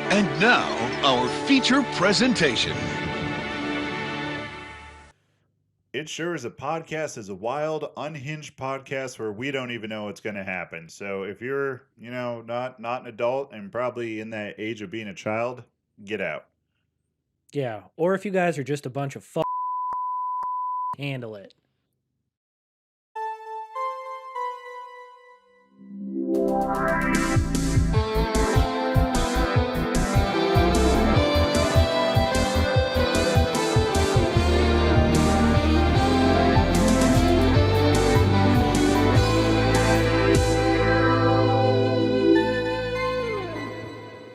And now, our feature presentation. It Sure Is a Podcast is a wild, unhinged podcast where we don't even know what's going to happen. So if you're, not an adult and probably in that age of being a child, get out. Yeah, or if you guys are just a bunch of handle it.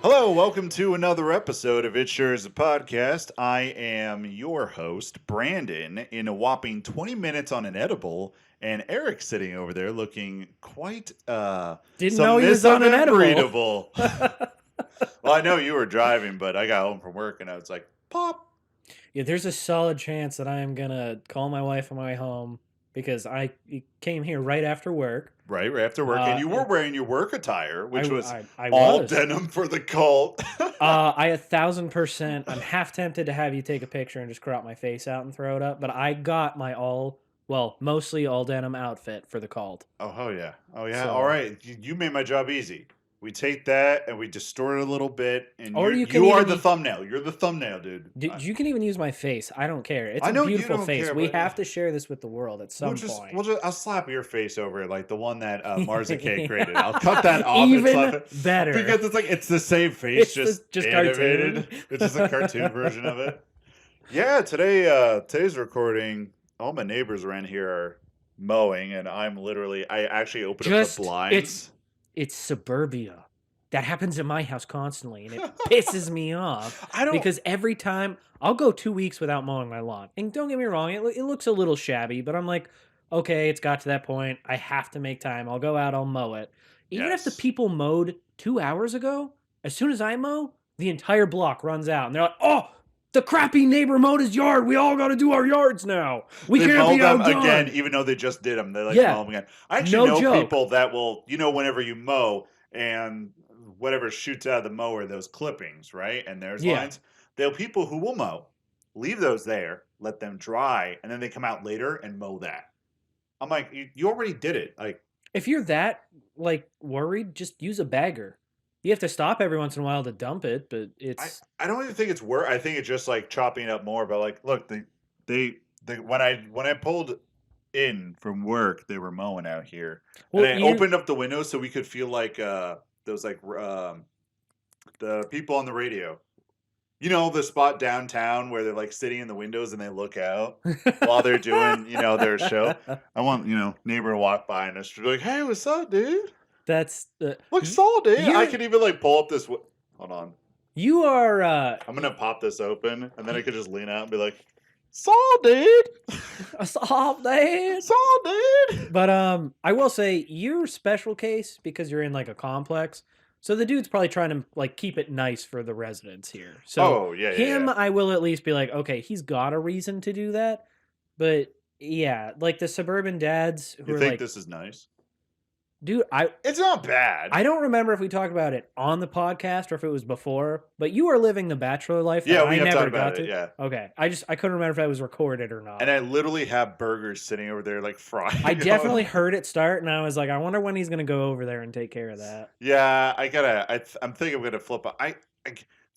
Hello, welcome to another episode of It Sure Is a Podcast. I am your host, Brandon, in a whopping 20 minutes on an edible, and Eric's sitting over there looking quite Didn't know he was on an edible. Well, I know you were driving, but I got home from work and I was like, pop. Yeah, there's a solid chance that I am gonna call my wife on my way home because I came here right after work. Right after work, and you were wearing your work attire, which was I all was. denim for the cult. I 1,000%. I'm half tempted to have you take a picture and just crop my face out and throw it up, but I got my mostly all denim outfit for the cult. Oh yeah. All right, you made my job easy. We take that and we distort it a little bit, and you are the thumbnail. You're the thumbnail, dude. You can even use my face. I don't care. It's a beautiful face. We have to share this with the world at some point. I'll slap your face over it, like the one that Marza K created. I'll cut that off. Even and slap it. better, because it's the same face, just animated. Cartoon. It's just a cartoon version of it. Yeah, today's recording. All my neighbors around here are mowing, and I actually opened up the blinds. It's suburbia. That happens in my house constantly, and it pisses me off. Because every time I'll go 2 weeks without mowing my lawn, and don't get me wrong, it looks a little shabby, but I'm like, okay, it's got to that point. I have to make time. I'll go out. I'll mow it. Even if the people mowed 2 hours ago, as soon as I mow, the entire block runs out, and they're like, "Oh, the crappy neighbor mowed his yard. We all got to do our yards now. We can't be outdone." Again, even though they just did them. They mow them again. I actually know people that will, whenever you mow and whatever shoots out of the mower, those clippings, right? And there's lines. There are people who will mow, leave those there, let them dry, and then they come out later and mow that. I'm like, you already did it. Like, if you're that worried, just use a bagger. You have to stop every once in a while to dump it, but it's. I don't even think it's work. I think it's just like chopping up more. But like, look, they when I pulled in from work, they were mowing out here, and I opened up the window so we could feel like those the people on the radio. The spot downtown where they're like sitting in the windows and they look out while they're doing their show. I want neighbor to walk by and just be like, "Hey, what's up, dude?" That's look, Saul, dude. I could even pull up this. Hold on. You are. I'm gonna pop this open, and then I could just lean out and be like, "Saul, dude. Saul, dude. Saul, dude." But I will say you're special case because you're in a complex. So the dude's probably trying to keep it nice for the residents here. So I will at least be like, okay, he's got a reason to do that. But yeah, the suburban dads who you think this is nice? Dude, it's not bad. I don't remember if we talked about it on the podcast or if it was before, but you are living the bachelor life that I never got to. Yeah. Okay. I couldn't remember if that was recorded or not. And I literally have burgers sitting over there frying. I definitely heard it start, and I was like, I wonder when he's going to go over there and take care of that. Yeah, I'm thinking I'm going to flip.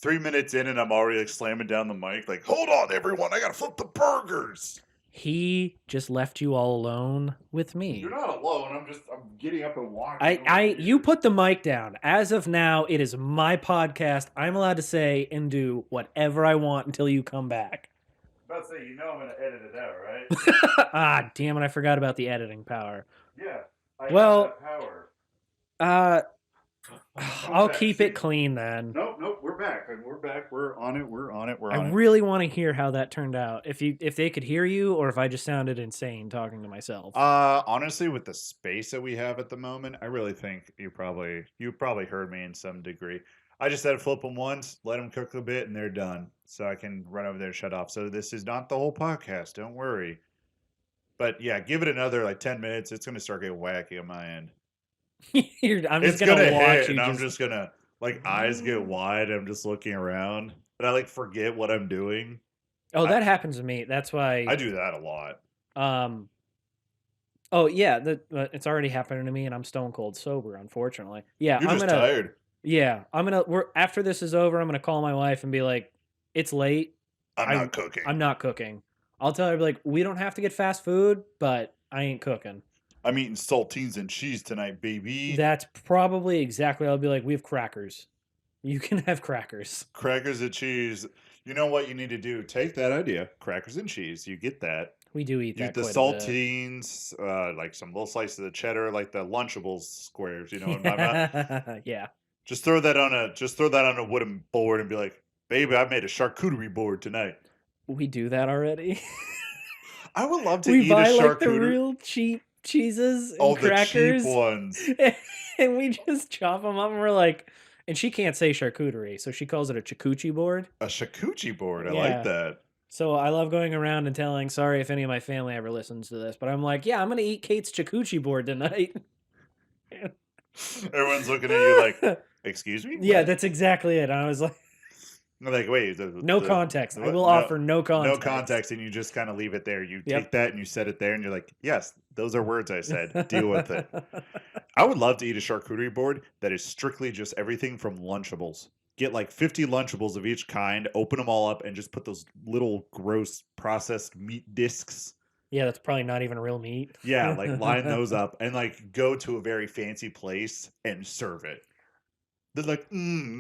3 minutes in and I'm already slamming down the mic. Hold on, everyone. I got to flip the burgers. He just left you all alone with me. You're not alone. I'm getting up and walking. You put the mic down. As of now, it is my podcast. I'm allowed to say and do whatever I want until you come back. I'm about to say, I'm going to edit it out, right? Damn it. I forgot about the editing power. Yeah. I have that power. I'll keep it clean then. Nope. We're back. We're on it. I really want to hear how that turned out. If they could hear you, or if I just sounded insane talking to myself. Honestly, with the space that we have at the moment, I really think you probably heard me in some degree. I just had to flip them once, let them cook a bit, and they're done. So I can run over there and shut off. So this is not the whole podcast. Don't worry. But yeah, give it another 10 minutes. It's going to start getting wacky on my end. I'm just gonna watch you. I'm just gonna Like eyes get wide. I'm just looking around, and I like forget what I'm doing. Oh, that happens to me. That's why I do that a lot. Oh yeah, it's already happening to me, and I'm stone cold sober, unfortunately. Yeah, You're just tired. Yeah, we're after this is over, I'm gonna call my wife and be like, "It's late. I'm not cooking. I'm not cooking." I'll tell her like, "We don't have to get fast food, but I ain't cooking." I'm eating saltines and cheese tonight, baby. That's probably exactly. I'll be like, "We have crackers. You can have crackers." Crackers and cheese. You know what you need to do? Take that idea. Crackers and cheese. You get that. We do eat You that the quite saltines, like some little slices of cheddar, like the Lunchables squares. You know what I'm talking about? Yeah. Just throw that on a wooden board and be like, "Baby, I made a charcuterie board tonight." We do that already. I would love to We eat buy a like the charcuterie. real cheap cheeses and Oh, the crackers, cheap ones. and we just chop them up. And we're like, and she can't say charcuterie, so she calls it a charcuterie board. A charcuterie board. I Yeah. like that. So I love going around and telling. Sorry if any of my family ever listens to this, but I'm like, yeah, I'm gonna eat Kate's charcuterie board tonight. Everyone's looking at you like, "Excuse me?" Yeah, What? that's exactly it. I was like, Like, wait, no context. I what? will No, offer no no context. context, and you just kind of leave it there. You Yep. take that and you set it there, and you're like, "Yes, those are words I said. Deal with it." I would love to eat a charcuterie board that is strictly just everything from Lunchables. Get like 50 Lunchables of each kind, open them all up, and just put those little gross processed meat discs. Yeah, that's probably not even real meat. Yeah, like line those up and like go to a very fancy place and serve it. They're like,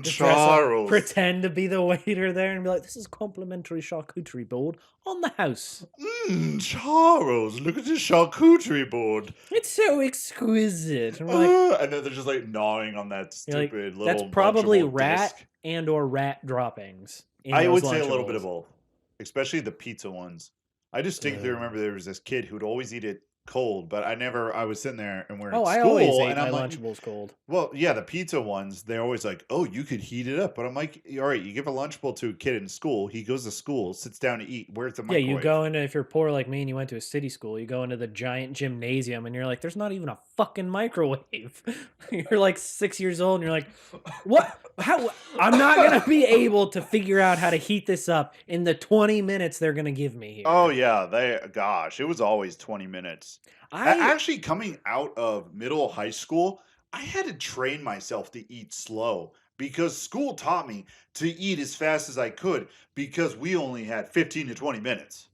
Just dress up, Charles. pretend to be the waiter there and be like, this is complimentary charcuterie board on the house. Charles, look at this charcuterie board. It's so exquisite. And we're like, And then they're just like gnawing on that you're like, stupid little. that's probably Lunchable rat disc. and or rat droppings. in I those would say a little bit Lunchables. of both, especially the pizza ones. I distinctly remember there was this kid who'd always eat it cold, but I was sitting there and we're in Oh, I school, always ate and my I'm like, Lunchables cold. well, yeah, the pizza ones, they're always like, oh, you could heat it up. But I'm like, all right, you give a Lunchable to a kid in school, he goes to school, sits down to eat. Where's the Yeah, microwave? you go into, if you're poor like me and you went to a city school, you go into the giant gymnasium and you're like, there's not even a fucking microwave. You're like 6 years old and you're like, what? How? I'm not going to be able to figure out how to heat this up in the 20 minutes they're going to give me here. Oh, yeah, it was always 20 minutes. Actually, coming out of middle high school, I had to train myself to eat slow because school taught me to eat as fast as I could because we only had 15 to 20 minutes.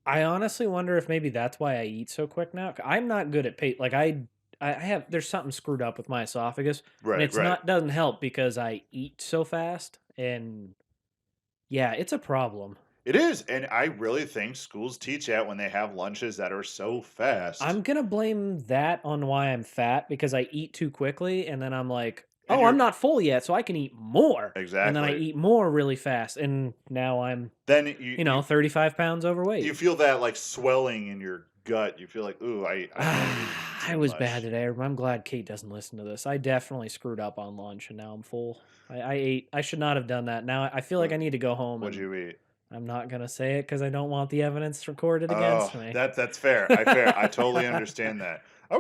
I honestly wonder if maybe that's why I eat so quick now. I'm not good at like I have, there's something screwed up with my esophagus, and Right, it's right. not, doesn't help because I eat so fast, and yeah, it's a problem. It is, and I really think schools teach that when they have lunches that are so fast. I'm gonna blame that on why I'm fat because I eat too quickly, and then I'm like, And oh, you're- I'm not full yet, so I can eat more. And then I Exactly. eat more really fast, and now I'm, Then 35 pounds overweight. you feel that like swelling in your gut. You feel like, ooh, I I was bad today. I'm glad Kate doesn't listen to this. I definitely screwed up on lunch, and now I'm full. I ate. I should not have done that. Now I feel like I need to go home. What'd and you eat? I'm not gonna say it because I don't want the evidence recorded against me. That's fair. I totally understand that. I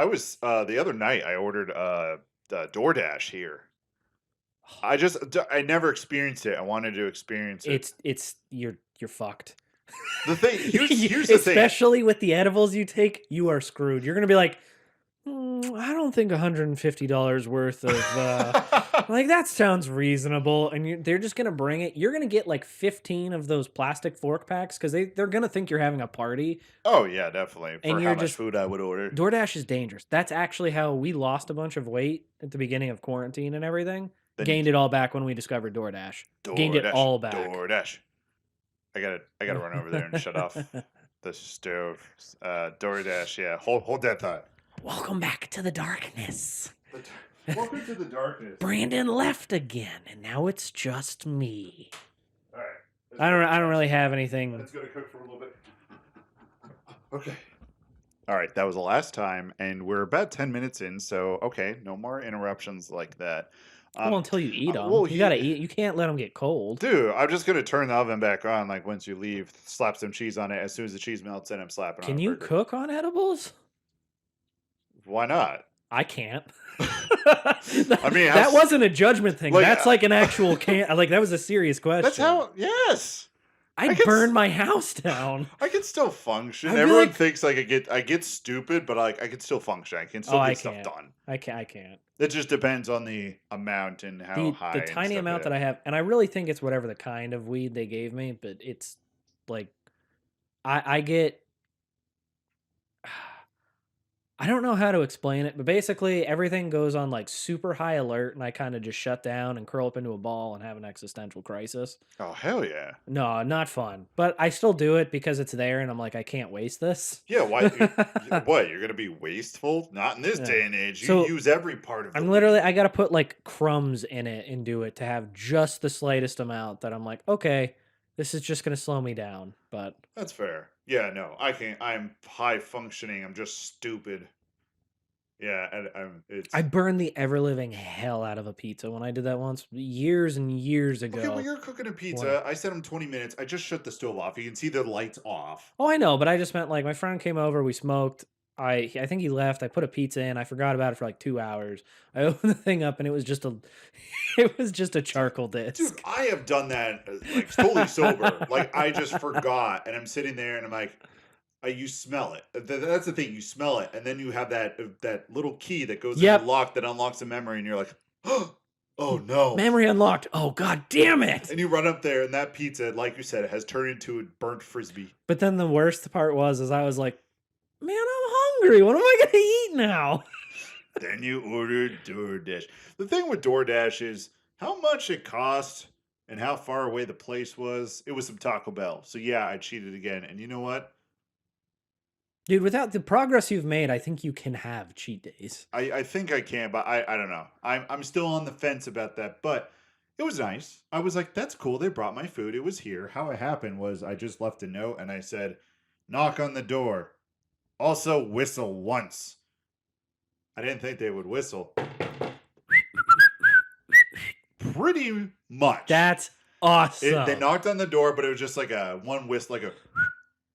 was the other night I ordered the DoorDash here. I never experienced it. I wanted to experience it. It's you're fucked. The thing here's the thing. Especially with the edibles you take, you are screwed. You're gonna be like, I don't think $150 worth of like that sounds reasonable, and they're just gonna bring it. You're gonna get like 15 of those plastic fork packs because they're gonna think you're having a party. Oh yeah, definitely. And For you're how much just- food I would order. DoorDash is dangerous. That's actually how we lost a bunch of weight at the beginning of quarantine and everything. Then Gained it all back when we discovered DoorDash. Gained it all back. DoorDash. I gotta run over there and shut off the stove. DoorDash, yeah. Hold that thought. Welcome back to the darkness. Welcome to the darkness. Brandon left again, and now it's just me. All right. I don't really have anything. It's gonna cook for a little bit. Okay. All right, that was the last time, and we're about 10 minutes in, so okay, no more interruptions like that. Well, until you eat them. well, You gotta eat. You can't let them get cold. Dude, I'm just gonna turn the oven back on, like once you leave, slap some cheese on it. As soon as the cheese melts in, I'm slapping on Can a you burger. cook on edibles? Why not? I can't. I mean, that wasn't a judgment thing. Like, That's like an actual can't. Like that was a serious question. That's how. Yes. I'd burn my house down. I can still function. I'd be Everyone like- thinks like I get stupid, but like I can still function. I can still get stuff done. I can't. It just depends on the amount and how high. The tiny amount that I have, and I really think it's whatever the kind of weed they gave me, but it's like I get. I don't know how to explain it, but basically everything goes on like super high alert, and I kind of just shut down and curl up into a ball and have an existential crisis. Oh hell yeah! No, not fun. But I still do it because it's there, and I'm like, I can't waste this. Yeah, why? What? You're gonna be wasteful? Not in this day and age. You use every part of. I'm literally. I gotta put like crumbs in it and do it to have just the slightest amount that I'm like, okay, this is just gonna slow me down. But that's fair. Yeah, no, I can't. I'm high functioning. I'm just stupid. Yeah, and I burned the ever living hell out of a pizza when I did that once, years and years ago. Okay, well, you're cooking a pizza. I set them 20 minutes. I just shut the stove off. You can see the lights off. Oh, I know, but I just meant like my friend came over, we smoked. I think he left. I put a pizza in. I forgot about it for like 2 hours. I opened the thing up and it was just a charcoal disc. Dude, I have done that like totally sober. Like I just forgot, and I'm sitting there and I'm like, you smell it. That's the thing. You smell it, and then you have that little key that goes in the lock that unlocks the memory, and you're like, oh no, memory unlocked. Oh god damn it! And you run up there, and that pizza, like you said, has turned into a burnt frisbee. But then the worst part was, I was like, man, I'm hungry. What am I gonna eat now? Then you ordered DoorDash. The thing with DoorDash is how much it cost and how far away the place was. It was some Taco Bell. So yeah, I cheated again. And you know what? Dude, without the progress you've made, I think you can have cheat days. I think I can, but I don't know. I'm still on the fence about that. But it was nice. I was like, that's cool. They brought my food. It was here. How it happened was I just left a note and I said, knock on the door. Also whistle once. I didn't think they would whistle. Pretty much. That's awesome. They knocked on the door, but it was just like a one whistle,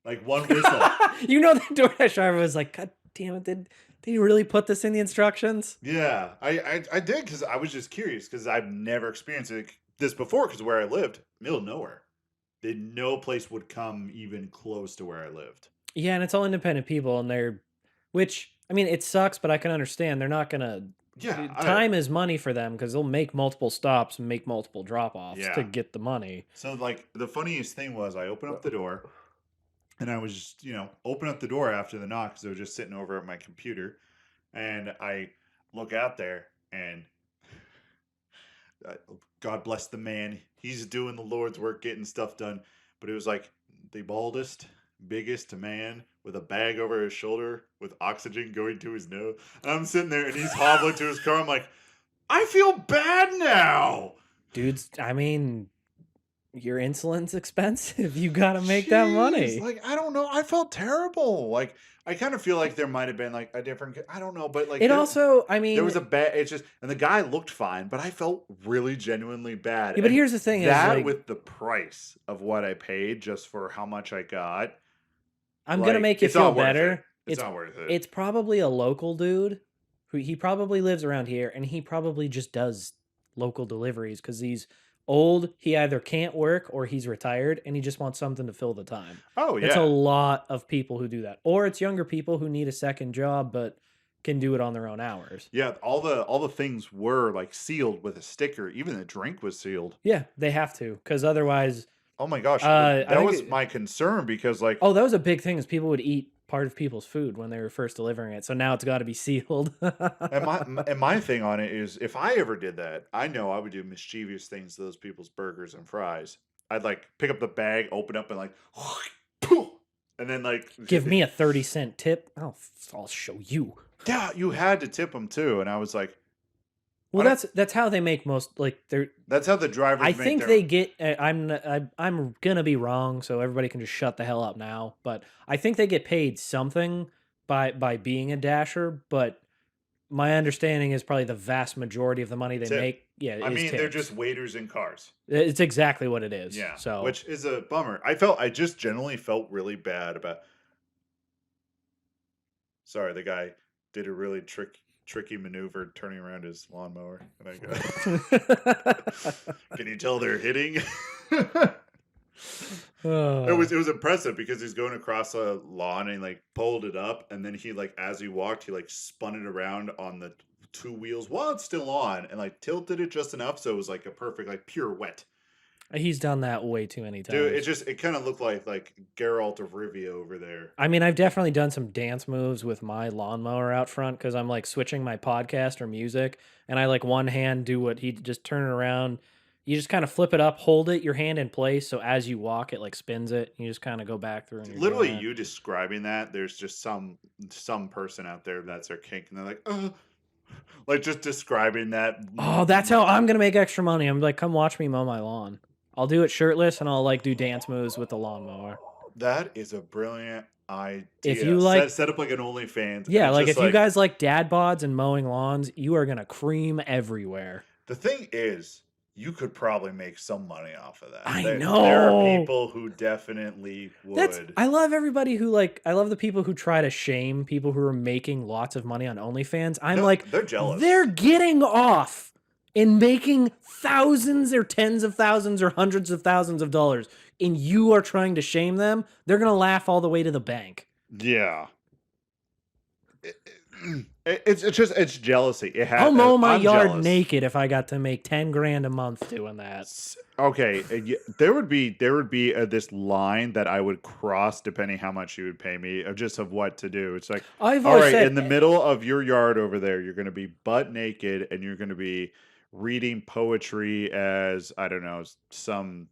like one whistle. You know, the DoorDash driver was like, God damn it, did you really put this in the instructions? Yeah, I did because I was just curious because I've never experienced this before because where I lived, middle of nowhere. No place would come even close to where I lived. Yeah, and it's all independent people, and which, I mean, it sucks, but I can understand. They're not going to... Yeah, time is money for them because they'll make multiple stops and make multiple drop-offs to get the money. So, like, the funniest thing was I opened up the door, and I was just, open up the door after the knock because I was just sitting over at my computer, and I look out there, and God bless the man. He's doing the Lord's work, getting stuff done. But it was like the baldest, biggest man with a bag over his shoulder with oxygen going to his nose. And I'm sitting there and he's hobbling to his car. I'm like, I feel bad now. Dudes, I mean, your insulin's expensive. You got to make that money. Like, I don't know. I felt terrible. Like, I kind of feel like there might have been like a different, I don't know, but like it also, I mean, there was a bad, it's just, and the guy looked fine, but I felt really genuinely bad. Yeah, but here's the thing that is like, with the price of what I paid just for how much I got, I'm going to make you feel better. It's not worth it. It's probably a local dude who he probably lives around here and he probably just does local deliveries because he's old, he either can't work or he's retired and he just wants something to fill the time. Oh, yeah. It's a lot of people who do that. Or it's younger people who need a second job but can do it on their own hours. Yeah, all the things were like sealed with a sticker. Even the drink was sealed. Yeah, they have to because otherwise... Oh my gosh, that was my concern because like... Oh, that was a big thing is people would eat part of people's food when they were first delivering it. So now it's got to be sealed. and my thing on it is if I ever did that, I know I would do mischievous things to those people's burgers and fries. I'd like pick up the bag, open up and like, and then like give me a 30-cent tip. I'll show you. Yeah, you had to tip them too. And I was like, well, that's how they make most like they're. That's how the drivers. I think they get. I'm gonna be wrong, so everybody can just shut the hell up now. But I think they get paid something by being a dasher. But my understanding is probably the vast majority of the money they make. Yeah, I mean tips. They're just waiters in cars. It's exactly what it is. Yeah, so which is a bummer. I just generally felt really bad about. Sorry, the guy did a really trick. tricky maneuver turning around his lawnmower. And I go, can you tell they're hitting? It was impressive because he's going across a lawn and like pulled it up, and then he like as he walked, he like spun it around on the two wheels while it's still on, and like tilted it just enough so it was like a perfect like pirouette. He's done that way too many times. Dude, it kind of looked like Geralt of Rivia over there. I mean, I've definitely done some dance moves with my lawnmower out front because I'm like switching my podcast or music, and I like one hand do what he just turn it around. You just kind of flip it up, hold it, your hand in place, so as you walk, it like spins it. You just kind of go back through. And you're Literally, doing it. you describing that, there's just some person out there that's their kink, and they're like, oh, like just describing that. Oh, that's how I'm gonna make extra money. I'm like, come watch me mow my lawn. I'll do it shirtless, and I'll like do dance moves with the lawnmower. That is a brilliant idea. If you like, set up like an OnlyFans. yeah, like if you guys like dad bods and mowing lawns, you are gonna cream everywhere. The thing is, you could probably make some money off of that. I know. There are people who definitely would. I love everybody who like. I love the people who try to shame people who are making lots of money on OnlyFans. I'm like, they're jealous. They're getting off in making thousands or tens of thousands or hundreds of thousands of dollars, and you are trying to shame them. They're gonna laugh all the way to the bank. Yeah. It's jealousy. I'll mow my yard naked if I got to make 10 grand a month doing that. Okay, there would be this line that I would cross depending how much you would pay me of what to do. It's like, all right, in the middle of your yard over there, you're going to be butt naked and you're going to be reading poetry as I don't know some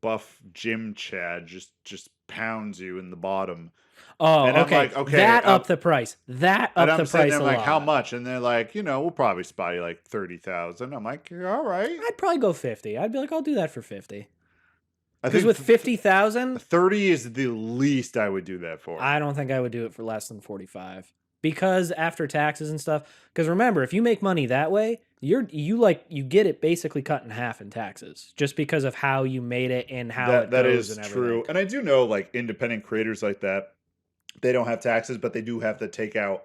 buff gym chad just pounds you in the bottom. Oh, and okay. Like, okay. That upped the price. That upped the price a lot. Like, how much? And they're like, we'll probably spot you like 30,000. I'm like, all right. I'd probably go 50. I'd be like, I'll do that for 50. Because with 50,000, 30 is the least I would do that for. I don't think I would do it for less than 45. Because after taxes and stuff. Because remember, if you make money that way, you get it basically cut in half in taxes, just because of how you made it and how it goes. That is true. And I do know like independent creators like that. They don't have taxes, but they do have to take out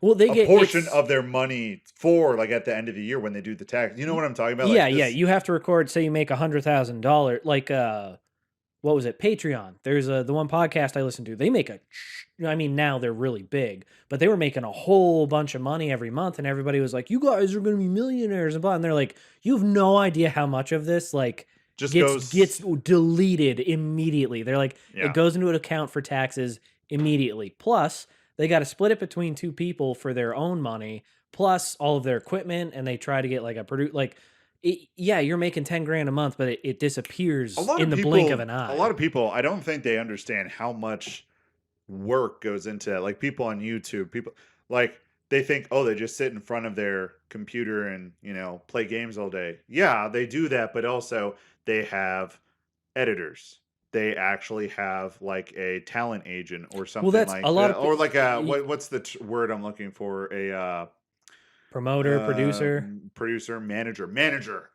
a portion of their money for like at the end of the year when they do the tax. You know what I'm talking about? Yeah, like yeah. You have to record. Say you make $100,000. Like what was it? Patreon. There's the one podcast I listen to. They make I mean, now they're really big, but they were making a whole bunch of money every month, and everybody was like, "You guys are going to be millionaires," and blah. And they're like, "You have no idea how much of this like." Just gets deleted immediately. They're like, it goes into an account for taxes immediately. Plus, they got to split it between two people for their own money, plus all of their equipment, and they try to get like a produce. Like, you're making 10 grand a month, but it disappears in the blink of an eye. A lot of people, I don't think they understand how much work goes into it. Like people on YouTube, people like they think, oh, they just sit in front of their computer and play games all day. Yeah, they do that, but also they have editors. They actually have like a talent agent or something like that. Or like a what's the word I'm looking for? A promoter, producer, manager,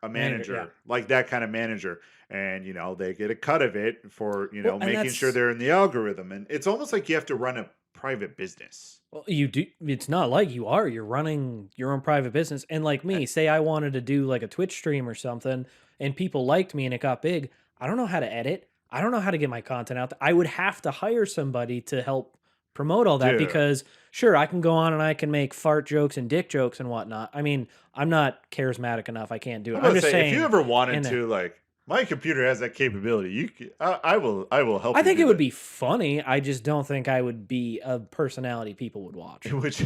a manager, yeah. Like that kind of manager. And they get a cut of it for making sure they're in the algorithm. And it's almost like you have to run a private business. Well, you do. It's not like you're running your own private business. And like me, say I wanted to do like a Twitch stream or something, and people liked me and it got big. I don't know how to edit. I don't know how to get my content out. I would have to hire somebody to help promote all that because sure, I can go on and I can make fart jokes and dick jokes and whatnot. I mean, I'm not charismatic enough. I can't do it. I'm just saying, if you ever wanted to, like, my computer has that capability. I will help. I think it would be funny. I just don't think I would be a personality people would watch. Which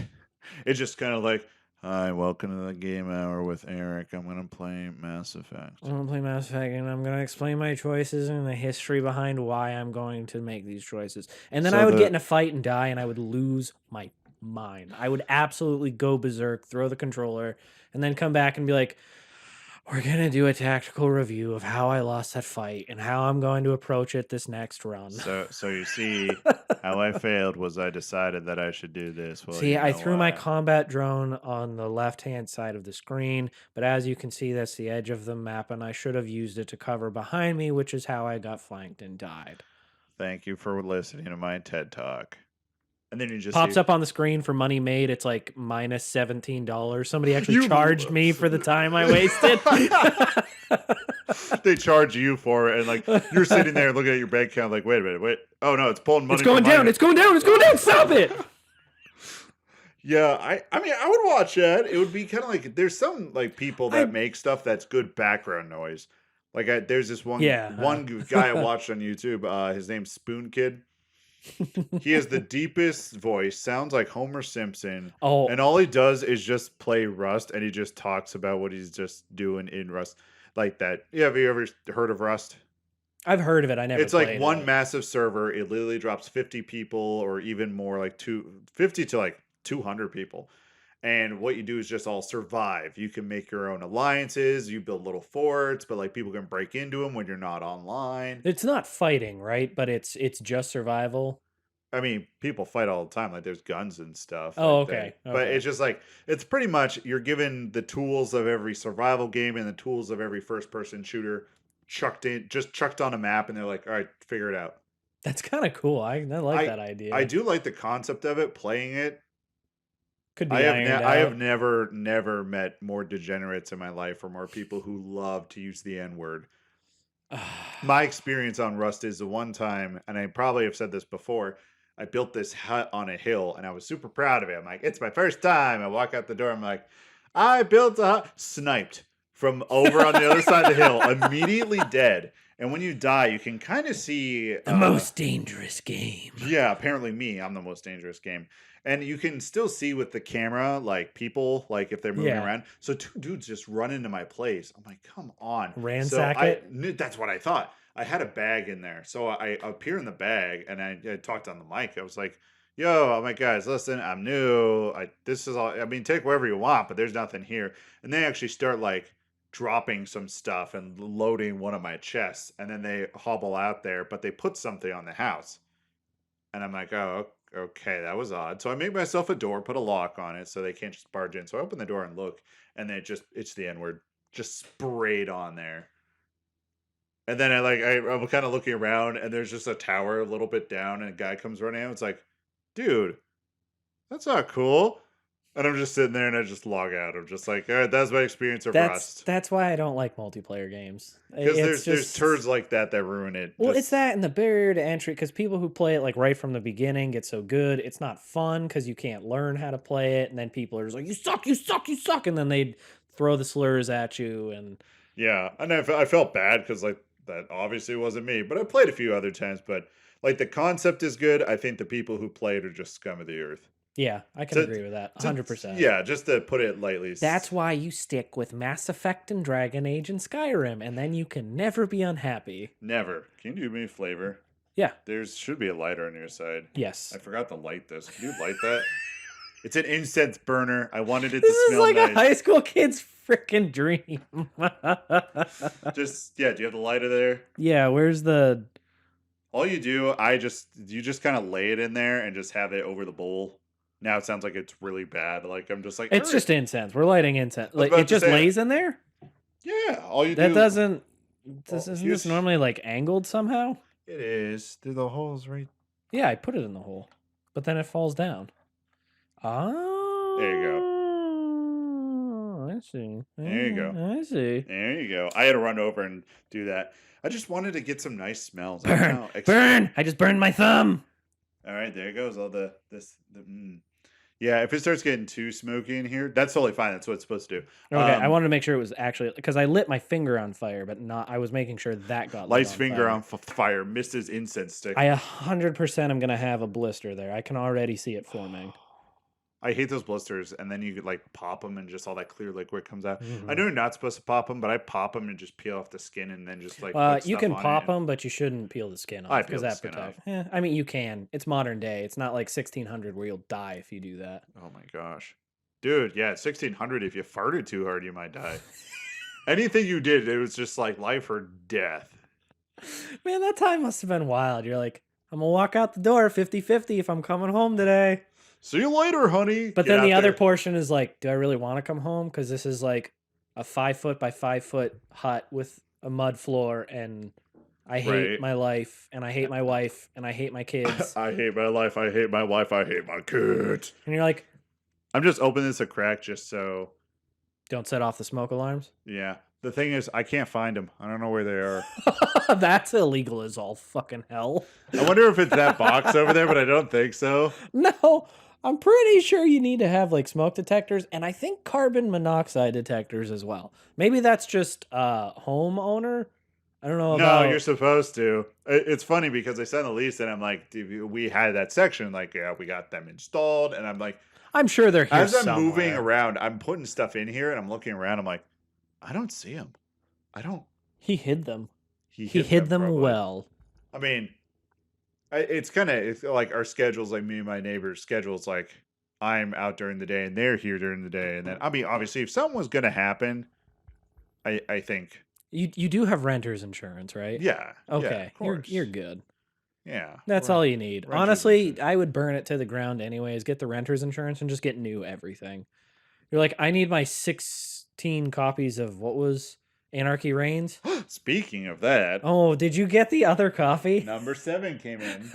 it's just kind of like, hi, welcome to the game hour with Eric. I'm going to play Mass Effect. I'm going to play Mass Effect, and I'm going to explain my choices and the history behind why I'm going to make these choices. And then I would get in a fight and die, and I would lose my mind. I would absolutely go berserk, throw the controller, and then come back and be like, we're going to do a tactical review of how I lost that fight and how I'm going to approach it this next run. So you see, how I failed was I decided that I should do this. Well, see, I threw my combat drone on the left-hand side of the screen, but as you can see, that's the edge of the map, and I should have used it to cover behind me, which is how I got flanked and died. Thank you for listening to my TED Talk. And then you just pops up on the screen for money made. It's like minus $17. Somebody actually charged me for the time I wasted. They charge you for it, and like you're sitting there looking at your bank account, like, wait a minute, wait. Oh no, it's pulling money. It's going down. It's going down. It's going down. Stop it. Yeah, I mean, I would watch that. It would be kind of like there's some like people that make stuff that's good background noise. Like there's this one guy I watched on YouTube. His name's Spoon Kid. He has the deepest voice, sounds like Homer Simpson. Oh, and all he does is just play Rust, and he just talks about what he's just doing in Rust, like that. Yeah, have you ever heard of Rust? I've heard of it. I never. It's like one massive server. It literally drops 50 people, or even more, like 50 to like 200 people. And what you do is just all survive. You can make your own alliances. You build little forts, but like people can break into them when you're not online. It's not fighting, right? But it's just survival. I mean, people fight all the time. Like there's guns and stuff. Oh, like okay. But it's just like it's pretty much you're given the tools of every survival game and the tools of every first-person shooter chucked on a map, and they're like, all right, figure it out. That's kind of cool. I like that idea. I do like the concept of it. Playing it. Could be I have never met more degenerates in my life, or more people who love to use the N-word. My experience on Rust is the one time, and I probably have said this before, I built this hut on a hill, and I was super proud of it. I'm like, it's my first time. I walk out the door, I'm like, I built a hut. Sniped from over on the other side of the hill, immediately dead. And when you die, you can kind of see... The most dangerous game. Yeah, apparently I'm the most dangerous game. And you can still see with the camera, like, people, like, if they're moving around. So 2 dudes just run into my place. I'm like, come on. Ransack it? That's what I thought. I had a bag in there. So I appear in the bag, and I talked on the mic. I was like, yo, I'm like, guys, listen, I'm new. This is all... I mean, take whatever you want, but there's nothing here. And they actually start, like, dropping some stuff and loading one of my chests, and then they hobble out there, but they put something on the house, and I'm like, oh, okay, that was odd. So I made myself a door, put a lock on it so they can't just barge in. So I open the door and look, and then it's the N-word just sprayed on there. And then I'm kind of looking around, and there's just a tower a little bit down, and a guy comes running out. It's like, dude, that's not cool. And I'm just sitting there, and I just log out. I'm just like, all right, that's my experience of Rust. That's why I don't like multiplayer games. Because there's turds like that ruin it. Well, it's that and the barrier to entry, because people who play it like right from the beginning get so good. It's not fun because you can't learn how to play it. And then people are just like, you suck, you suck, you suck. And then they'd throw the slurs at you. And yeah, and I felt bad because like that obviously wasn't me. But I played a few other times. But like the concept is good. I think the people who played are just scum of the earth. Yeah, I can agree with that. 100%. Yeah, just to put it lightly. That's why you stick with Mass Effect and Dragon Age and Skyrim, and then you can never be unhappy. Never. Can you do me a flavor? Yeah. There should be a lighter on your side. Yes. I forgot to light this. Can you light that? It's an incense burner. I wanted it to This smell nice. is like a high school kid's freaking dream. do you have the lighter there? Yeah, where's the... All you do, you just kind of lay it in there and just have it over the bowl. Now it sounds like it's really bad. Like I'm just like it's just incense. We're lighting incense. Like it just lays in there. Yeah, all you that do. Doesn't. Isn't this normally like angled somehow? It is. The hole's right. Yeah, I put it in the hole, but then it falls down. Oh, there you go. I see. There you go. I see. There you go. I had to run over and do that. I just wanted to get some nice smells. Burn! Burn! I just burned my thumb. All right, there goes all Yeah, if it starts getting too smoky in here, that's totally fine. That's what it's supposed to do. Okay, I wanted to make sure it was actually because I lit my finger on fire, but not. I was making sure that got lights finger on fire. Missed his incense stick. I 100% am gonna have a blister there. I can already see it forming. I hate those blisters, and then you could like pop them, and just all that clear liquid comes out. I know you're not supposed to pop them, but I pop them and just peel off the skin, and then just like. You can pop them, but you shouldn't peel the skin off because that protects. Yeah, I mean you can. It's modern day. It's not like 1600 where you'll die if you do that. Oh my gosh, dude! Yeah, 1600. If you farted too hard, you might die. Anything you did, it was just like life or death. Man, that time must have been wild. You're like, I'm gonna walk out the door 50-50 if I'm coming home today. See you later, honey. But then the other portion is like, do I really want to come home? Because this is like a 5 foot by 5 foot hut with a mud floor and I hate my life, and I hate my wife, and I hate my kids. I hate my life. I hate my wife. I hate my kids. And you're like, I'm just opening this a crack just so. Don't set off the smoke alarms? Yeah. The thing is, I can't find them. I don't know where they are. That's illegal as all fucking hell. I wonder if it's that box over there, but I don't think so. No, I'm pretty sure you need to have like smoke detectors, and I think carbon monoxide detectors as well. Maybe that's just homeowner. I don't know about... No, you're supposed to. It's funny because I signed the lease and I'm like, we had that section, like, yeah, we got them installed. And I'm like, I'm sure they're here as I'm somewhere. moving around, I'm putting stuff in here and I'm looking around. I'm like, I don't see them. I don't. He hid them. He hid hid them probably. well. I mean, it's like our schedules, like me and my neighbor's schedules, like I'm out during the day and they're here during the day. And then, I mean, obviously, if something was going to happen, I think. You do have renter's insurance, right? Yeah. Okay. Yeah, you're good. Yeah. That's all you need. Renter's Honestly, insurance. I would burn it to the ground anyways. Get the renter's insurance and just get new everything. You're like, I need my 16 copies of what was Anarchy Reigns. Speaking of that. Oh, did you get the other copy? Number 7 came in.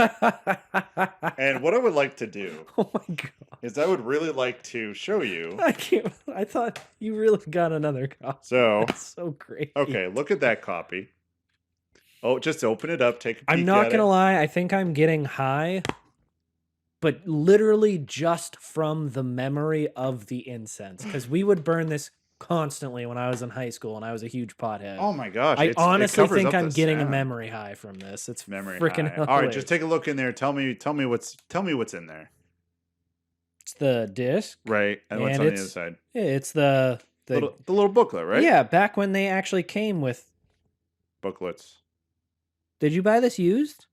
And what I would like to do Oh my god. is I would really like to show you. I thought you really got another copy. So, That's so great. okay, look at that copy. Oh, just open it up, take a peek I'm not at gonna it. lie, I think I'm getting high, but literally just from the memory of the incense, because we would burn this constantly when I was in high school and I was a huge pothead. Oh my gosh. I it honestly covers think up I'm the getting a sound. memory high from this. It's Memory freaking high. hilarious. All right, just take a look in there. Tell me what's in there. It's the disc. Right, and what's And on the it's- other side? Yeah, it's the The little booklet, right? Yeah, back when they actually came with. Booklets. Did you buy this used?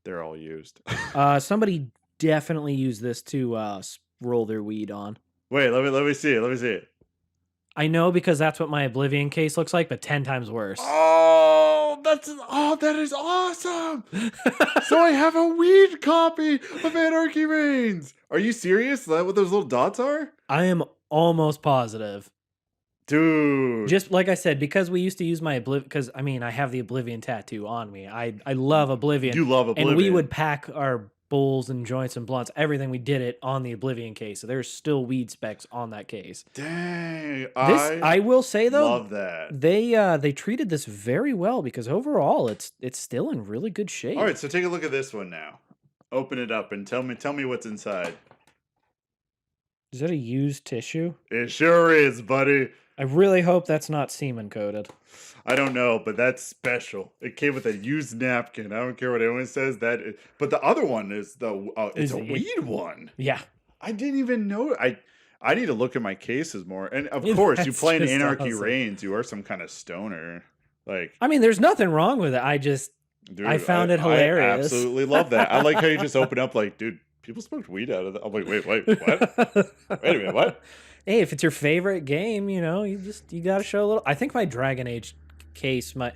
They're all used. Somebody definitely used this to roll their weed on. Wait, let me see it. Let me see it. I know because that's what my Oblivion case looks like, but 10 times worse. Oh, that is awesome. So I have a weed copy of Anarchy Reigns. Are you serious? Is that what those little dots are? I am almost positive. Dude. Just like I said, because we used to use my Oblivion, because I mean, I have the Oblivion tattoo on me. I love Oblivion. You love Oblivion. And we would pack our bowls and joints and blunts, everything. We did it on the Oblivion case. So there's still weed specs on that case. Dang. I will say though, love that. they treated this very well because overall it's still in really good shape. All right, so take a look at this one now. Open it up and tell me what's inside. Is that a used tissue? It sure is, buddy. I really hope that's not semen coated. I don't know, but that's special. It came with a used napkin. I don't care what anyone says. But the other one is it's a weed one. Yeah. I didn't even know. I need to look at my cases more. And of Yeah, course, you that's play in just Anarchy awesome. Reigns. You are some kind of stoner. Like, I mean, there's nothing wrong with it. dude, I found it hilarious. I absolutely love that. I like how you just open up like, dude, people smoked weed out of that. I'm like, wait, what? Wait a minute, what? Hey, if it's your favorite game, you gotta show a little. I think my Dragon Age case I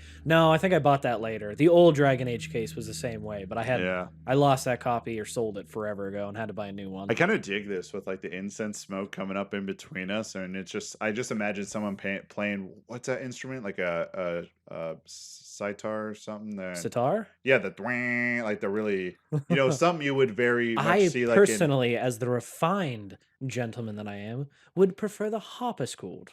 think I bought that later. The old Dragon Age case was the same way, but I lost that copy or sold it forever ago and had to buy a new one. I kind of dig this with like the incense smoke coming up in between us, and I just imagine someone playing what's that instrument, like a sitar or something. Sitar? Yeah, like the really something you would very much I see like personally, as the refined gentleman that I am, would prefer the harpsichord.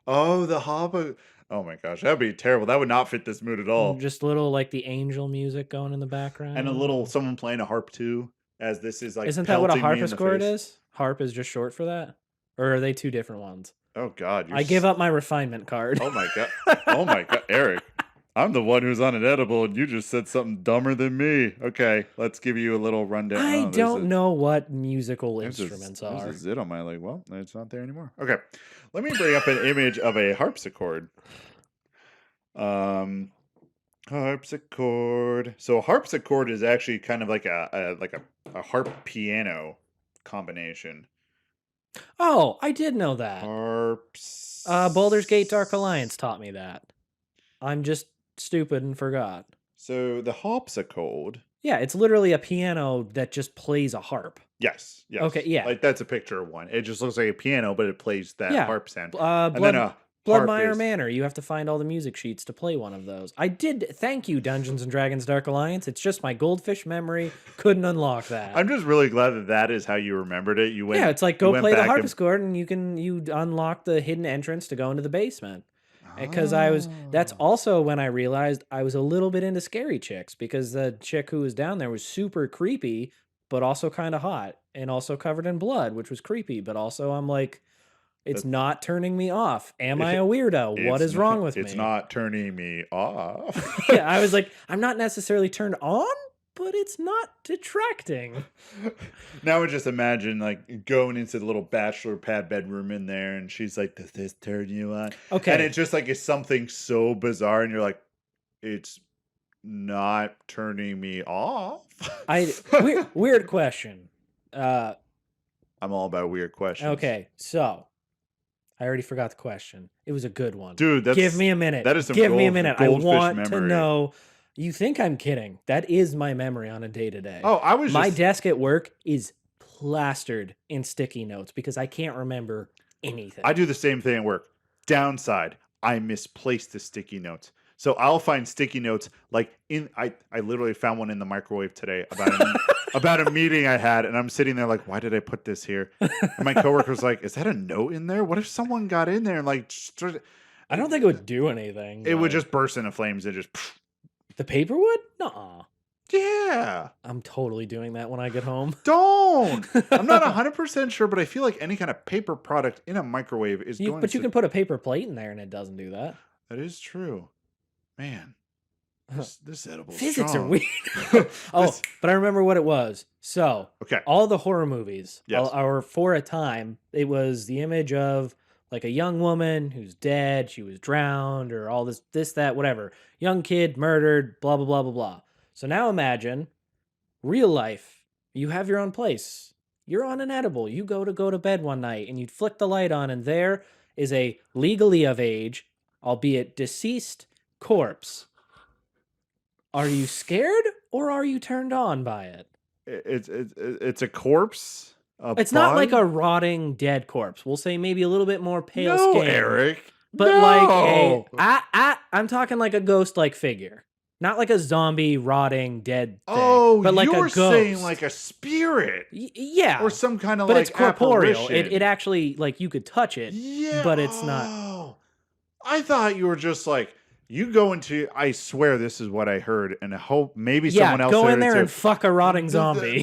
Oh, the hopper. Oh my gosh, that'd be terrible. That would not fit this mood at all. Just little like the angel music going in the background. And a little someone playing a harp too, as this is like. Isn't that what a pelting me in the harpsichord face. is? Harp is just short for that? Or are they two different ones? Oh God, I give up my refinement card. Oh my God, oh my God, Eric. I'm the one who's on an edible, and you just said something dumber than me. Okay, let's give you a little rundown. I don't know what musical instruments are. There's a zit on my leg. Well, it's not there anymore. Okay, let me bring up an image of a harpsichord. Harpsichord. So a harpsichord is actually kind of like a harp piano combination. Oh, I did know that. Harps. Baldur's Gate Dark Alliance taught me that. I'm just stupid and forgot. So the harpsichord. Yeah, it's literally a piano that just plays a harp. Yes. Okay, yeah. Like that's a picture of one. It just looks like a piano, but it plays that harp sound. Blood Bloodmire Manor. You have to find all the music sheets to play one of those. I did. Thank you, Dungeons and Dragons Dark Alliance. It's just my goldfish memory couldn't unlock that. I'm just really glad that is how you remembered it. You went. Yeah, it's like go play the harpsichord and you unlock the hidden entrance to go into the basement. Because that's also when I realized I was a little bit into scary chicks, because the chick who was down there was super creepy, but also kind of hot and also covered in blood, which was creepy. But also I'm like, it's not turning me off. Am I a weirdo? What is wrong with me? It's not turning me off. Yeah, I was like, I'm not necessarily turned on, but it's not detracting. Now I just imagine like going into the little bachelor pad bedroom in there, and she's like, "Does this turn you on?" Okay, and it's just like it's something so bizarre, and you're like, "It's not turning me off." Weird question. I'm all about weird questions. Okay, so I already forgot the question. It was a good one, dude. Give me a minute. That is give me a minute. I want to know. You think I'm kidding? That is my memory on a day-to-day. Oh, my desk at work is plastered in sticky notes because I can't remember anything. I do the same thing at work. Downside, I misplaced the sticky notes. So I'll find sticky notes like I literally found one in the microwave today about a meeting I had, and I'm sitting there like, why did I put this here? And my coworker's like, is that a note in there? What if someone got in there and like I don't think it would do anything. It would just burst into flames and just the paper would? Nuh-uh. Yeah. I'm totally doing that when I get home. Don't. I'm not 100% sure, but I feel like any kind of paper product in a microwave is going to... But you can put a paper plate in there and it doesn't do that. That is true. Man. This edible Physics strong. Are weird. But I remember what it was. So, all the horror movies, or for a time, it was the image of like a young woman who's dead, she was drowned, or all this, that, whatever. Young kid murdered, blah, blah, blah, blah, blah. So now imagine real life. You have your own place. You're on an edible. You go to bed one night and you flick the light on, and there is a legally of age, albeit deceased, corpse. Are you scared or are you turned on by it? It's a corpse. It's not like a rotting dead corpse. We'll say maybe a little bit more pale skin. No, Eric. But like I'm talking like a ghost-like figure. Not like a zombie rotting dead thing. But like you're a ghost. Saying like a spirit. Yeah. Or some kind of but like it's corporeal. Apparition. It actually, like, you could touch it. Yeah. But it's not. I thought you were just like, you go into, I swear this is what I heard, and I hope maybe someone else go in there and fuck a rotting zombie.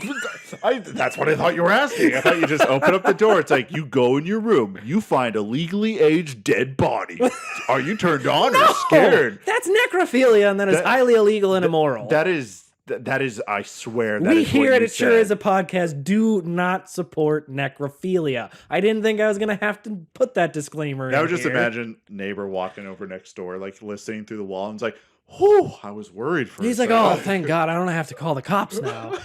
That's what I thought you were asking. I thought you just open up the door. It's like, you go in your room, you find a legally aged dead body. Are you turned on or scared? That's necrophilia, and that is highly illegal and immoral. That is, I swear. We here at It Sure Is a Podcast do not support necrophilia. I didn't think I was going to have to put that disclaimer in. I would just imagine neighbor walking over next door, like listening through the wall, and it's like, whew, I was worried for He's like, oh, thank God, I don't have to call the cops now.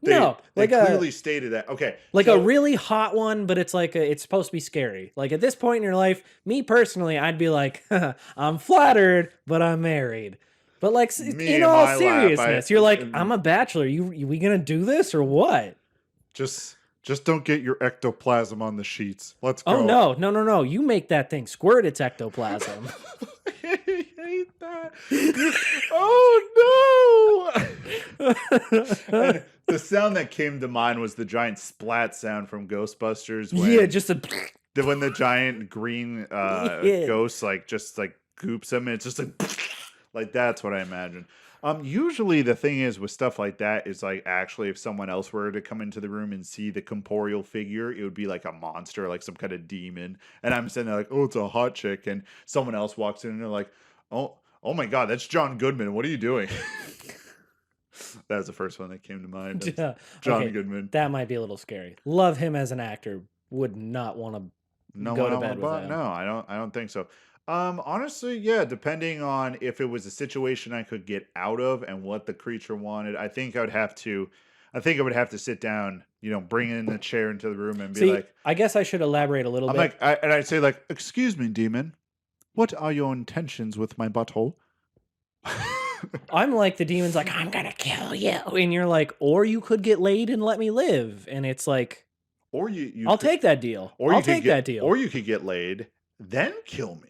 They clearly stated that. Okay. Like a really hot one, but it's like, it's supposed to be scary. Like at this point in your life, me personally, I'd be like, I'm flattered, but I'm married. But like, in all seriousness, you're like, I'm a bachelor. We gonna do this or what? Just don't get your ectoplasm on the sheets. Let's go. Oh no! You make that thing squirt its ectoplasm. I hate that. Oh no! And the sound that came to mind was the giant splat sound from Ghostbusters. When the giant green ghost just goops him, and it's just like that's what I imagine. Usually the thing is with stuff like that is like, actually, if someone else were to come into the room and see the corporeal figure, it would be like a monster, like some kind of demon. And I'm sitting there like, oh, it's a hot chick. And someone else walks in and they're like, oh my God, that's John Goodman. What are you doing? That was the first one that came to mind. John Goodman. That might be a little scary. Love him as an actor. Would not want to go to bed with him. No, I don't think so. Honestly, yeah, depending on if it was a situation I could get out of and what the creature wanted, I think I would have to sit down, bring in the chair into the room and be like, I guess I should elaborate a little bit. I'd say like, excuse me, demon, what are your intentions with my butthole? I'm like, the demon's like, I'm gonna kill you. And you're like, or you could get laid and let me live. And it's like, or I'll take that deal. Or you could get laid, then kill me.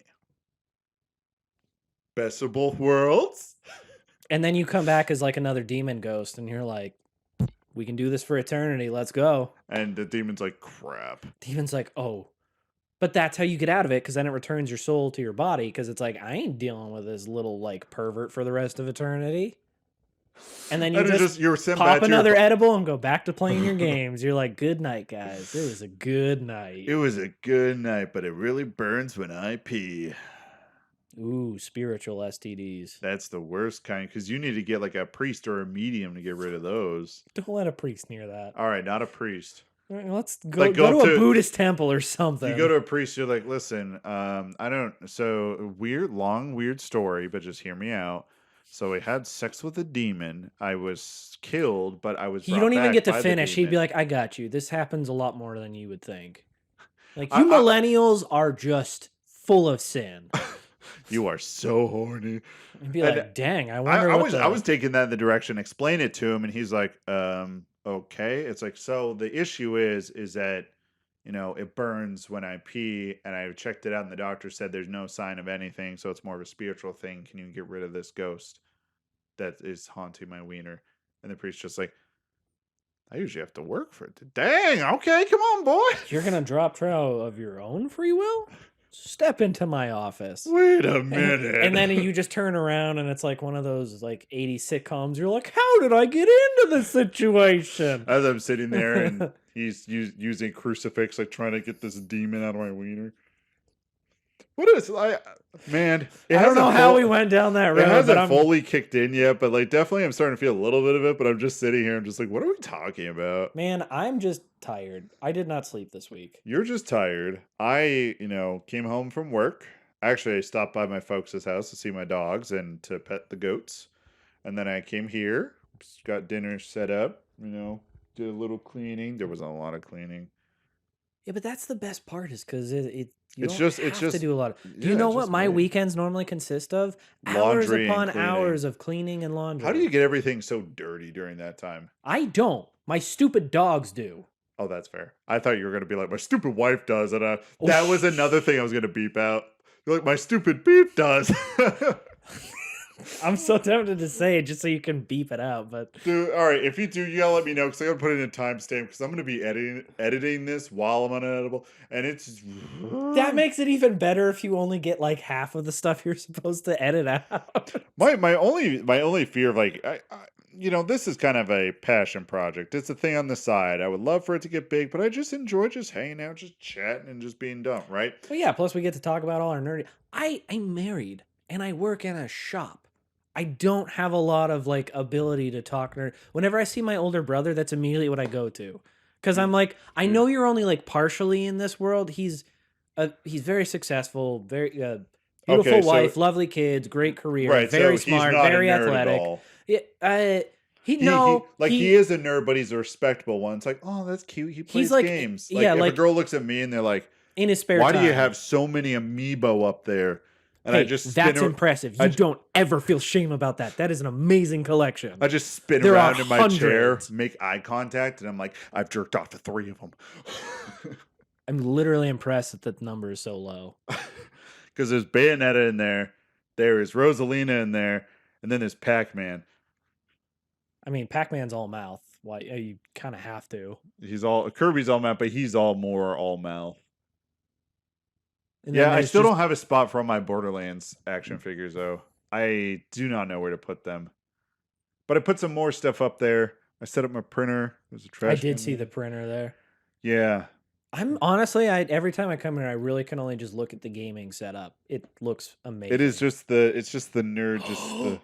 Best of both worlds. And then you come back as like another demon ghost, and you're like, we can do this for eternity. Let's go. And the demon's like, crap. Demon's like, oh. But that's how you get out of it, because then it returns your soul to your body, because it's like, I ain't dealing with this little like pervert for the rest of eternity. And then you you're pop another edible and go back to playing your games. You're like, good night, guys. It was a good night. It was a good night, but it really burns when I pee. Ooh, spiritual STDs. That's the worst kind, because you need to get like a priest or a medium to get rid of those. Don't let a priest near that. All right, not a priest. Let's go, like, go to a Buddhist temple or something. You go to a priest, you're like, listen, I don't, so weird story, but just hear me out. So I had sex with a demon. I was killed, but I was. You don't even get to finish. He'd be like, I got you. This happens a lot more than you would think. Like, you millennials are just full of sin. You are so horny. He'd be like, dang, I wonder I was taking that in the direction, explain it to him, and he's like, okay. It's like, so the issue is that, you know, it burns when I pee, and I checked it out, and the doctor said there's no sign of anything, so it's more of a spiritual thing. Can you get rid of this ghost that is haunting my wiener? And the priest's just like, I usually have to work for it. Dang, okay, come on, boy. You're gonna drop trout of your own free will? Step into my office. Wait a minute. And then you just turn around and it's like one of those like 80s sitcoms. You're like, how did I get into this situation? As I'm sitting there and he's using crucifix, like trying to get this demon out of my wiener. What is man? I don't know how we went down that road. It hasn't fully kicked in yet, but like definitely I'm starting to feel a little bit of it. But I'm just sitting here, I'm just like, what are we talking about? Man, I'm just tired. I did not sleep this week. You're just tired. I, came home from work. Actually, I stopped by my folks' house to see my dogs and to pet the goats. And then I came here, got dinner set up, did a little cleaning. There wasn't a lot of cleaning. Yeah, but that's the best part, is because you it's don't just have to do a lot of. Do you know what my weekends normally consist of? Hours Laundry upon and hours of cleaning and laundry. How do you get everything so dirty during that time? I don't. My stupid dogs do. Oh, that's fair. I thought you were going to be like, my stupid wife does. And that was another thing I was going to beep out. You're like, my stupid beep does. I'm so tempted to say it just so you can beep it out, but dude, all right, if you do, you gotta let me know, because I gotta put it in a timestamp, because I'm gonna be editing this while I'm on an edible, and it's that makes it even better if you only get like half of the stuff you're supposed to edit out. my only fear of like this is kind of a passion project. It's a thing on the side. I would love for it to get big, but I just enjoy just hanging out, just chatting, and just being dumb, right? Well, yeah. Plus, we get to talk about all our nerdy. I'm married and I work in a shop. I don't have a lot of like ability to talk nerd. Whenever I see my older brother, that's immediately what I go to, because I'm like, I know you're only like partially in this world. He's very successfuel, very beautiful wife, lovely kids, great career, right, very so smart, very athletic. Yeah, he is a nerd, but he's a respectable one. It's like, oh, that's cute. He plays games. Like, if a girl looks at me and they're like, in his spare why time, do you have so many amiibo up there? And hey, that's impressive. You don't ever feel shame about that. That is an amazing collection. I just spin around in my chair, make eye contact, and I'm like, I've jerked off to 3 of them. I'm literally impressed that the number is so low. Because there's Bayonetta in there, there is Rosalina in there, and then there's Pac-Man. I mean, Pac-Man's all mouth. Why you kind of have to. Kirby's all mouth, but he's all mouth. Yeah, I still don't have a spot for all my Borderlands action figures, though. I do not know where to put them. But I put some more stuff up there. I set up my printer. There's a trash. I did see the printer there. Yeah. I'm honestly, every time I come here, I really can only just look at the gaming setup. It looks amazing. It's just the nerd.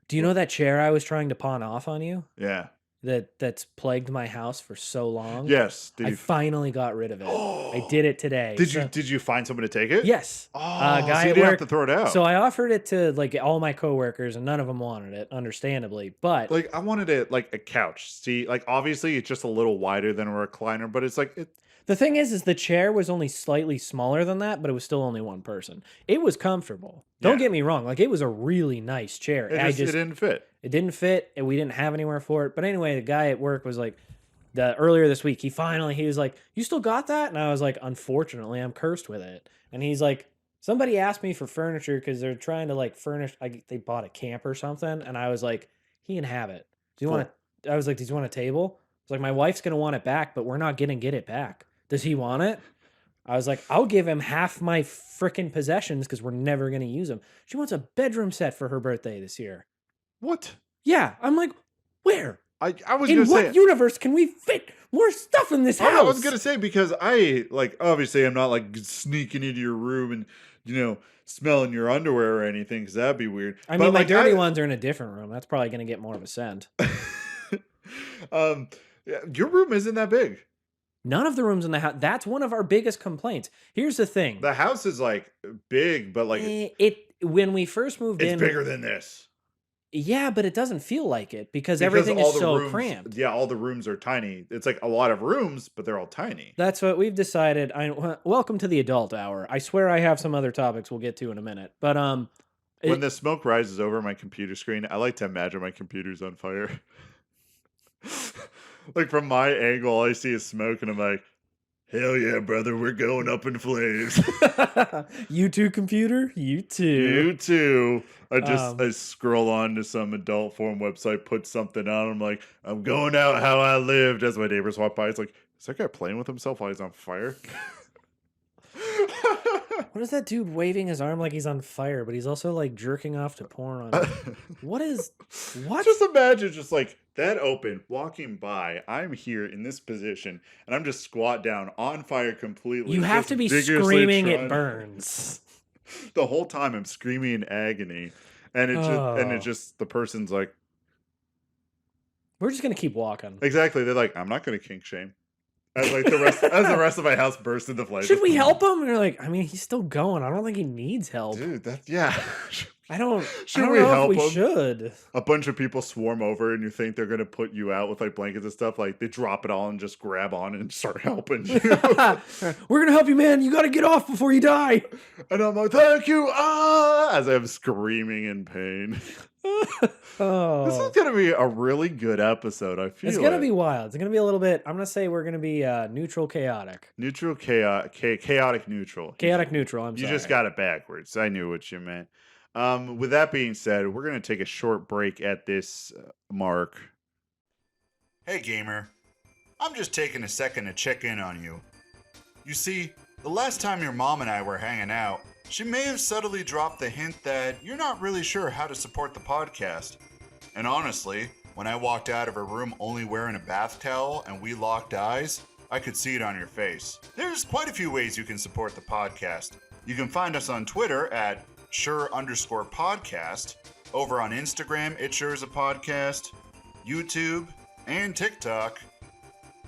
Do you know that chair I was trying to pawn off on you? Yeah. That's plagued my house for so long. Yes. I finally got rid of it. I did it today. Did you find someone to take it? Yes. Oh, guy so you didn't have to throw it out. So I offered it to like all my coworkers, and none of them wanted it, understandably. But like, I wanted it like a couch. See, like obviously it's just a little wider than a recliner, but it's like the thing is the chair was only slightly smaller than that, but it was still only one person. It was comfortable. Don't get me wrong. Like, it was a really nice chair. It didn't fit. It didn't fit, and we didn't have anywhere for it. But anyway, the guy at work was like, earlier this week, he was like, you still got that? And I was like, unfortunately, I'm cursed with it. And he's like, Somebody asked me for furniture because they're trying to like furnish. They bought a camp or something, and I was like, he can have it. Do you want to? I was like, does he want a table? It's like my wife's gonna want it back, but we're not gonna get it back. Does he want it? I was like, I'll give him half my freaking possessions because we're never gonna use them. She wants a bedroom set for her birthday this year. What? Yeah, I'm like, where? I was in gonna what say, universe can we fit more stuff in this house? I was gonna say, because I like, obviously I'm not like sneaking into your room and smelling your underwear or anything, because that'd be weird. I But mean, my like, dirty ones are in a different room. That's probably gonna get more of a scent. Yeah, your room isn't that big. None of the rooms in the house. That's one of our biggest complaints. Here's the thing. The house is like big, but like when we first moved in, it's bigger than this. Yeah, but it doesn't feel like it because everything is so rooms, cramped. Yeah, all the rooms are tiny. It's like a lot of rooms, but they're all tiny. That's what we've decided. Welcome to the adult hour. I swear I have some other topics we'll get to in a minute. But when the smoke rises over my computer screen, I like to imagine my computer's on fire. Like from my angle, all I see is smoke, and I'm like, hell yeah, brother, we're going up in flames. You too, computer? You too. You too. I scroll on to some adult forum website, put something on. I'm like, I'm going out how I lived. As my neighbors walk by, it's like, is that guy playing with himself while he's on fire? What is that dude waving his arm like he's on fire, but he's also like jerking off to porn on What? Just imagine just like that open, walking by, I'm here in this position, and I'm just squat down on fire completely. You have to be screaming it burns. The whole time I'm screaming in agony. And it's just the person's like, we're just gonna keep walking. Exactly. They're like, I'm not gonna kink shame. As like the rest of my house bursts into flames. Should we help him? And you're like, I mean, he's still going. I don't think he needs help. Dude, I don't Should know we help if we him? should. A bunch of people swarm over, and you think they're gonna put you out with like blankets and stuff. Like they drop it all and just grab on and start helping you. We're gonna help you, man. You gotta get off before you die. And I'm like, thank you, as I'm screaming in pain. This is gonna be a really good episode. I feel it's gonna be wild. It's gonna be a little bit. I'm gonna say we're gonna be neutral, chaotic. Neutral, chaotic, neutral. Chaotic, neutral. You just got it backwards. I knew what you meant. With that being said, we're gonna take a short break at this mark. Hey, gamer. I'm just taking a second to check in on you. You see, the last time your mom and I were hanging out, she may have subtly dropped the hint that you're not really sure how to support the podcast. And honestly, when I walked out of her room only wearing a bath towel and we locked eyes, I could see it on your face. There's quite a few ways you can support the podcast. You can find us on Twitter at sure_podcast, over on Instagram, it sure is a podcast, YouTube, and TikTok.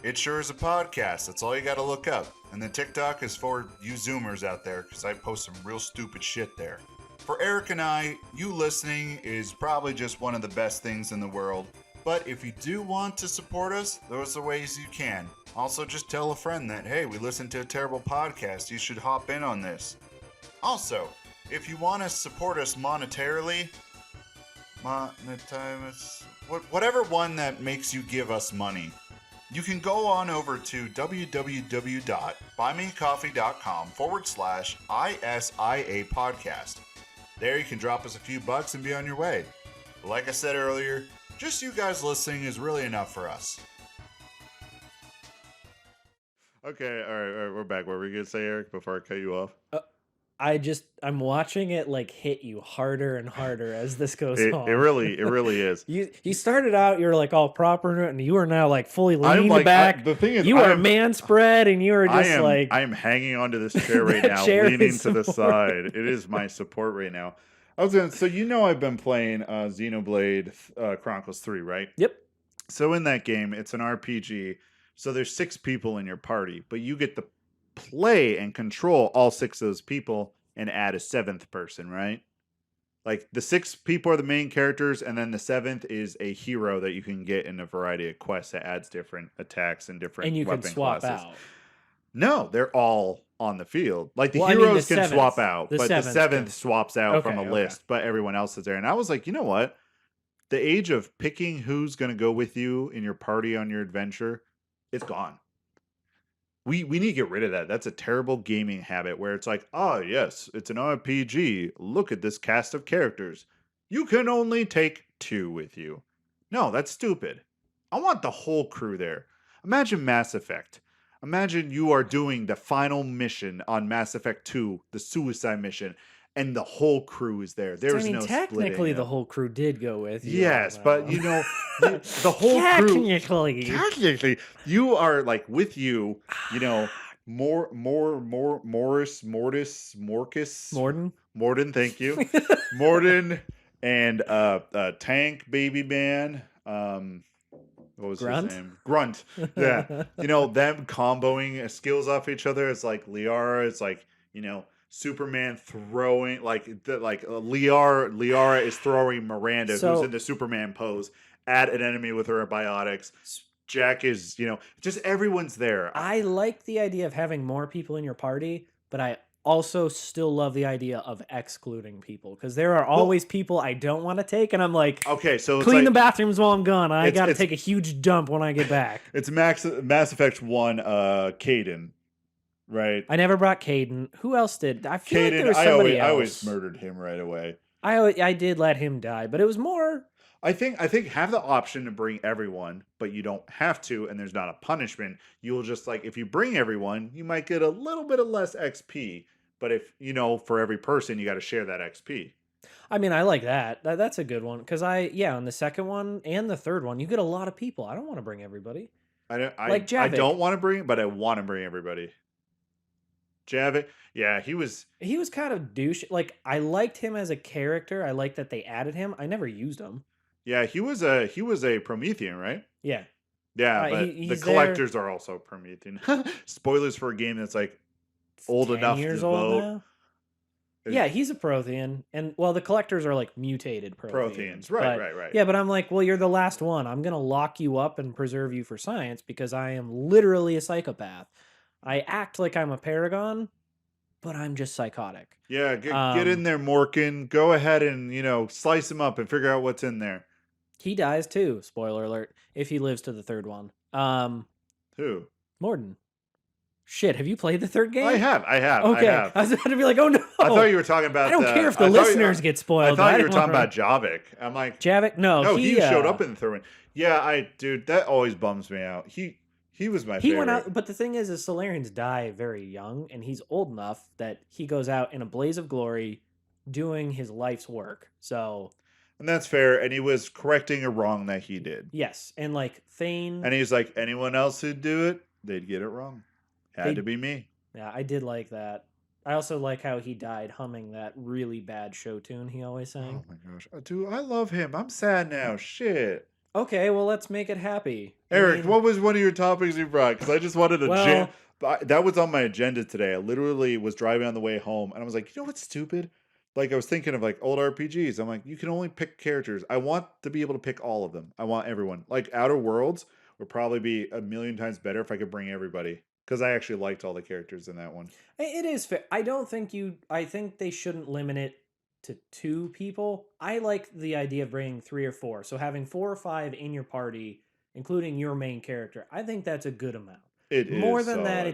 It sure is a podcast. That's all you got to look up. And the TikTok is for you Zoomers out there, because I post some real stupid shit there. For Eric and I, you listening is probably just one of the best things in the world. But if you do want to support us, those are ways you can. Also, just tell a friend that, hey, we listened to a terrible podcast. You should hop in on this. Also, if you want to support us monetarily, whatever one that makes you give us money, you can go on over to www.buymeacoffee.com/ISIA podcast. There you can drop us a few bucks and be on your way. But like I said earlier, just you guys listening is really enough for us. Okay, all right, we're back. What were you going to say, Eric, before I cut you off? I'm watching it like hit you harder and harder as this goes on. It really is. You started out, you were like all proper, and you are now like fully leaning back. The thing is, you are man spread, and you are just I am hanging onto this chair right now, leaning to the side. It is my support right now. I've been playing Xenoblade Chronicles 3, right? Yep. So in that game, it's an RPG. So there's 6 people in your party, but you get to play and control all 6 of those people and add a 7th person, right? Like the 6 people are the main characters, and then the 7th is a hero that you can get in a variety of quests that adds different attacks and different weapon classes. And you can swap out. No, they're all on the field. Like the heroes can swap out, but the 7th swaps out from a list, but everyone else is there. And I was like, you know what? The age of picking who's going to go with you in your party on your adventure, it's gone. We need to get rid of that. That's a terrible gaming habit where it's like, oh yes, it's an RPG. Look at this cast of characters. You can only take 2 with you. No, that's stupid. I want the whole crew there. Imagine Mass Effect. Imagine you are doing the final mission on Mass Effect 2, the suicide mission, and the whole crew is there. So, I There's mean, no technically, splitting the up. whole crew did go with you. Yes, but the whole crew. Technically, you are like with you. Morden. Thank you, Morden, and Tank Baby Man. What was Grunt? his name? Grunt. Yeah, them comboing skills off each other. It's like Liara. It's like Superman throwing Liara is throwing Miranda, who's in the Superman pose, at an enemy with her biotics. Jack is, just everyone's there. I like the idea of having more people in your party, but I also still love the idea of excluding people because there are always people I don't want to take, and I'm like, okay, so clean the bathrooms while I'm gone. I got to take a huge dump when I get back. It's Mass Effect 1, Caden, right? I never brought Caden. Who else did? I feel like there was somebody else. I always murdered him right away. I did let him die, but it was more. I think have the option to bring everyone, but you don't have to, and there's not a punishment. You'll just if you bring everyone, you might get a little bit of less XP. But if for every person, you got to share that XP. I mean, I like that. That's a good one because on the second one and the third one, you get a lot of people. I don't want to bring everybody. I don't want to bring, but I want to bring everybody. Javik, yeah, he was kind of douche. Like, I liked him as a character. I liked that they added him. I never used him. Yeah, he was a Promethean, right? Yeah. Yeah, but the collectors are also Promethean. Spoilers for a game that's old enough to vote. Now? Yeah, he's a Prothean, and the collectors are mutated Protheans. Right. Yeah, but I'm like, well, you're the last one. I'm gonna lock you up and preserve you for science because I am literally a psychopath. I act like I'm a paragon, but I'm just psychotic. Yeah, get in there, Morkin. Go ahead and slice him up and figure out what's in there. He dies too. Spoiler alert! If he lives to the third one. Who? Morden. Shit, have you played the third game? I have. Okay, I was about to be like, oh no. I thought you were talking about. I don't care if the listeners get spoiled. I thought you were talking about Javik. I'm like, Javik. No, he showed up in the third one. Yeah, dude, that always bums me out. He was my favorite. He went out, but the thing is Solarians die very young, and he's old enough that he goes out in a blaze of glory, doing his life's work. So. And that's fair, and he was correcting a wrong that he did. Yes, and Thane. And he's like, anyone else who'd do it, they'd get it wrong. Had to be me. Yeah, I did like that. I also like how he died humming that really bad show tune he always sang. Oh my gosh. Dude, I love him. I'm sad now. Shit. Okay, well, let's make it happy. Eric, what was one of your topics you brought? Because I just wanted to jam. That was on my agenda today. I literally was driving on the way home, and I was like, you know what's stupid? I was thinking of old RPGs. I'm like, you can only pick characters. I want to be able to pick all of them. I want everyone. Outer Worlds would probably be a million times better if I could bring everybody. Because I actually liked all the characters in that one. It is fair. I think they shouldn't limit it to 2 people. I like the idea of bringing 3 or 4. So having 4 or 5 in your party, including your main character, I think that's a good amount. More than that,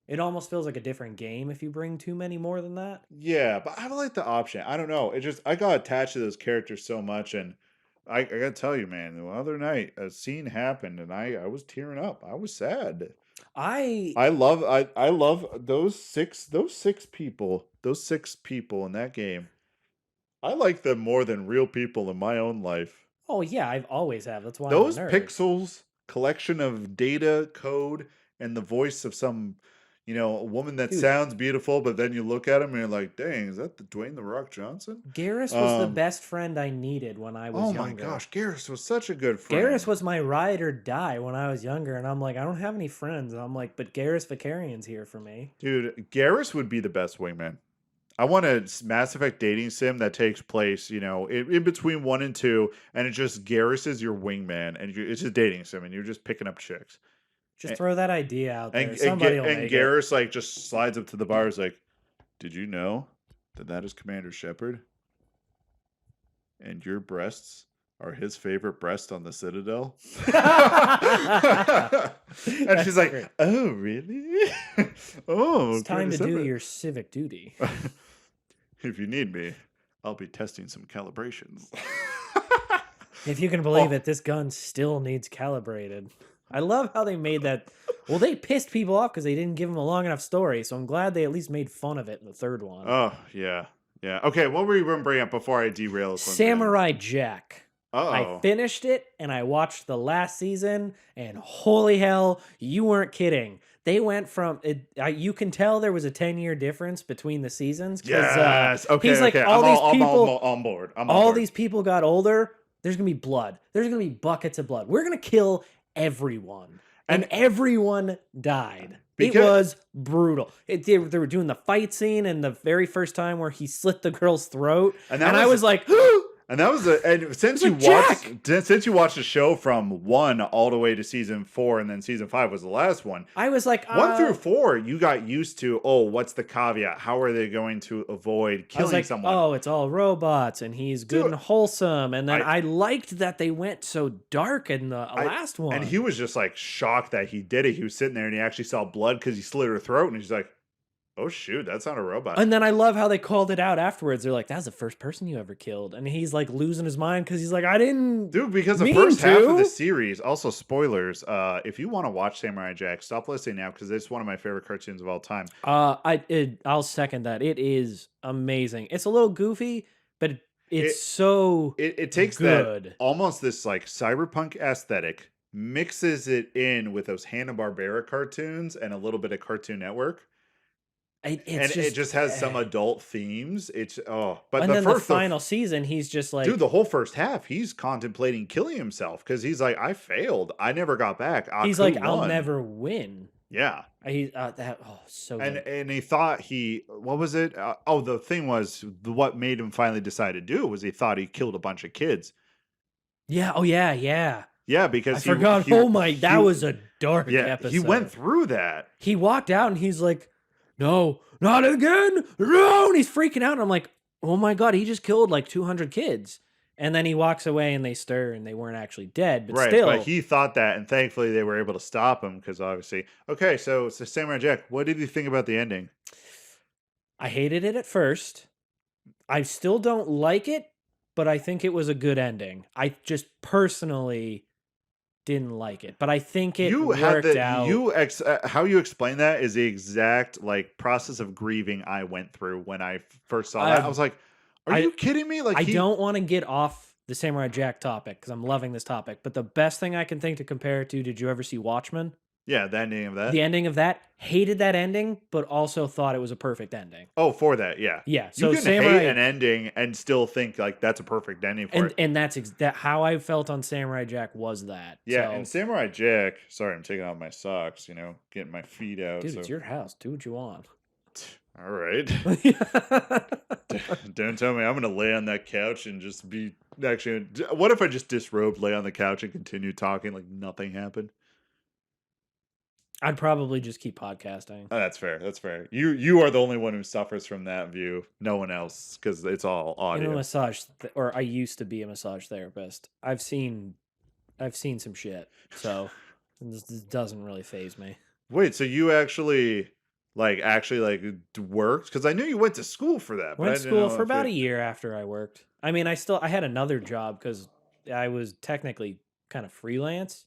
it almost feels like a different game if you bring too many more than that. Yeah, but I like the option. I don't know. I got attached to those characters so much, and I gotta tell you, man, the other night a scene happened, and I was tearing up. I was sad. I love those six people in that game. I like them more than real people in my own life. Oh yeah, I've always have. That's why those I'm a nerd. pixels, collection of data code, and the voice of some a woman that sounds beautiful, but then you look at him and you're like, dang, is that the Dwayne "The Rock" Johnson? Garrus was the best friend I needed when I was younger. Oh my gosh, Garrus was such a good friend. Garrus was my ride or die when I was younger, and I'm like, I don't have any friends. And I'm like, but Garrus Vicarian's here for me. Dude, Garrus would be the best wingman. I want a Mass Effect dating sim that takes place, in between 1 and 2, and it just Garrus is your wingman, and it's a dating sim, and you're just picking up chicks. Just throw that idea out there. Somebody will make it. Garrus just slides up to the bar. Is like, did you know that is Commander Shepard? And your breasts are his favorite breast on the Citadel? And That's she's like, great. oh, really? Oh, It's time to do Curtis your civic duty. Everett. If you need me, I'll be testing some calibrations. If you can believe it, this gun still needs calibrated. I love how they made that. Well, they pissed people off because they didn't give them a long enough story. So I'm glad they at least made fun of it in the third one. Oh, yeah. Yeah. Okay, what were you going to bring up before I derail this one? Samurai Jack. Uh-oh. I finished it and I watched the last season, and holy hell, you weren't kidding. They went from you can tell there was a 10-year difference between the seasons. Yes. Okay. He's like, okay. all these people, I'm on board. all these people got older. There's gonna be blood. There's gonna be buckets of blood. We're gonna kill everyone, and everyone died. It was brutal. They were doing the fight scene and the very first time where he slit the girl's throat, and I was like. And that was and since you watched the show from 1 all the way to season 4, and then season 5 was the last one. I was like 1 through 4, you got used to. Oh, what's the caveat? How are they going to avoid killing someone? Oh, it's all robots, and he's good and wholesome. And then I liked that they went so dark in the last one. And he was just like shocked that he did it. He was sitting there and he actually saw blood because he slit her throat, and he's like, oh, shoot, that's not a robot. And then I love how they called it out afterwards. They're like, that's the first person you ever killed. And he's like losing his mind because he's like, I didn't. Dude, because the first half of the series, also spoilers, if you want to watch Samurai Jack, stop listening now because it's one of my favorite cartoons of all time. I'll second that. It is amazing. It's a little goofy, but it takes good. That almost this like cyberpunk aesthetic, mixes it in with those Hanna-Barbera cartoons and a little bit of Cartoon Network. It just has some adult themes. But and then the final season, he's just like, dude, the whole first half, he's contemplating killing himself because he's like, I failed. I never got back. He's like, I'll never win. Yeah. So and good. And he thought what was it? The thing was what made him finally decide to do it was he thought he killed a bunch of kids. Yeah. Oh yeah. Yeah. Yeah, because I forgot. That was a dark episode. He went through that. He walked out and he's like, no, not again. No, and he's freaking out. And I'm like, oh my God, he just killed like 200 kids. And then he walks away and they stir and they weren't actually dead, but still. But he thought that, and thankfully they were able to stop him because obviously. Okay, so it's the Samurai Jack. What did you think about the ending? I hated it at first. I still don't like it, but I think it was a good ending. I just personally didn't like it, but I think it worked out. How you explain that is the exact like process of grieving I went through when I first saw that. I was like, "Are you kidding me?" Like, I don't want to get off the Samurai Jack topic because I'm loving this topic. But the best thing I can think to compare it to: did you ever see Watchmen? Yeah, the ending of that. The ending of that. Hated that ending, but also thought it was a perfect ending. Oh, for that, yeah. Yeah. So you can hate an ending and still think like that's a perfect ending for it. And that's how I felt on Samurai Jack was that. Yeah, and Samurai Jack. Sorry, I'm taking off my socks. Getting my feet out. Dude, it's your house. Do what you want. All right. Don't tell me I'm gonna lay on that couch and just be actually. What if I just disrobe, lay on the couch, and continue talking like nothing happened? I'd probably just keep podcasting. Oh, that's fair. That's fair. You are the only one who suffers from that view. No one else, because it's all audio. Or I used to be a massage therapist. I've seen some shit, so this doesn't really faze me. Wait, so you actually worked? Because I knew you went to school for that. Went to school for about a year after I worked. I mean, I had another job because I was technically kind of freelance.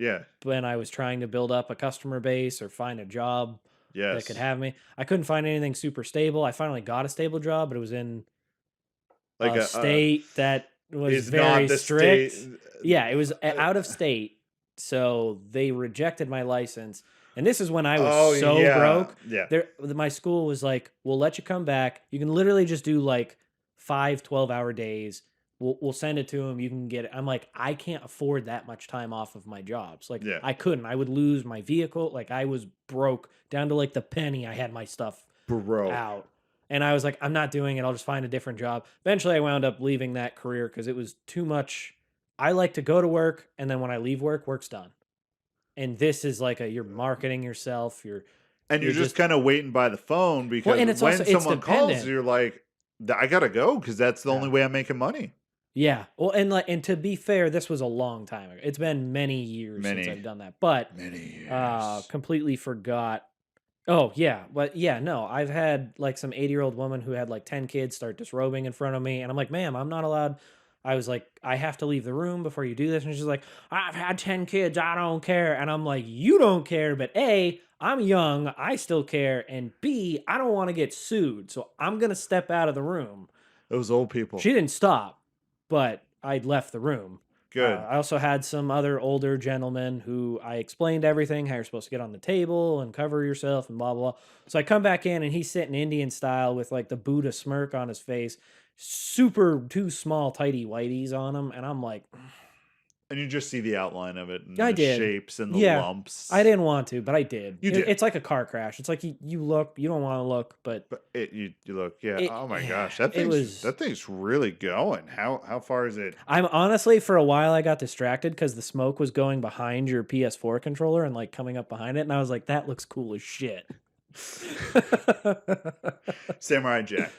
Yeah. When I was trying to build up a customer base or find a job that could have me. I couldn't find anything super stable. I finally got a stable job, but it was in a state that was very strict. Yeah, it was out of state. So they rejected my license. And this is when I was broke. Yeah. My school was like, we'll let you come back. You can literally just do like 5 12-hour days. We'll send it to him. You can get it. I'm like, I can't afford that much time off of my jobs. Like, I couldn't. I would lose my vehicle. Like, I was broke down to like the penny. I had my stuff out. And I was like, I'm not doing it. I'll just find a different job. Eventually, I wound up leaving that career because it was too much. I like to go to work, and then when I leave work, work's done. And this is like you're marketing yourself. You're just kind of waiting by the phone because when someone calls, you're like, I gotta go because that's the only way I'm making money. Yeah. Well, and to be fair, this was a long time ago. It's been many years since I've done that, but Many years. completely forgot. Oh yeah, but yeah, no, I've had like some 80-year-old woman who had like 10 kids start disrobing in front of me, and I'm like, ma'am, I'm not allowed. I was like, I have to leave the room before you do this, and she's like, I've had 10 kids, I don't care, and I'm like, you don't care, but A, I'm young, I still care, and B, I don't want to get sued, so I'm gonna step out of the room. Those old people. She didn't stop, but I left the room. Good. I also had some other older gentlemen who I explained everything, how you're supposed to get on the table and cover yourself and blah, blah, blah. So I come back in and he's sitting Indian style with like the Buddha smirk on his face, super two small, tighty whiteys on him. And I'm like, And you just see the outline of it and I the did. shapes and the Yeah. lumps. I didn't want to, but I did. You did. It's like a car crash. It's like you look, you don't want to look, but you look, yeah. it- Oh my yeah, gosh, it was- that thing's really going. How far is it? I'm honestly, for a while, I got distracted because the smoke was going behind your PS4 controller and like coming up behind it. And I was like, that looks cool as shit. Samurai Jack.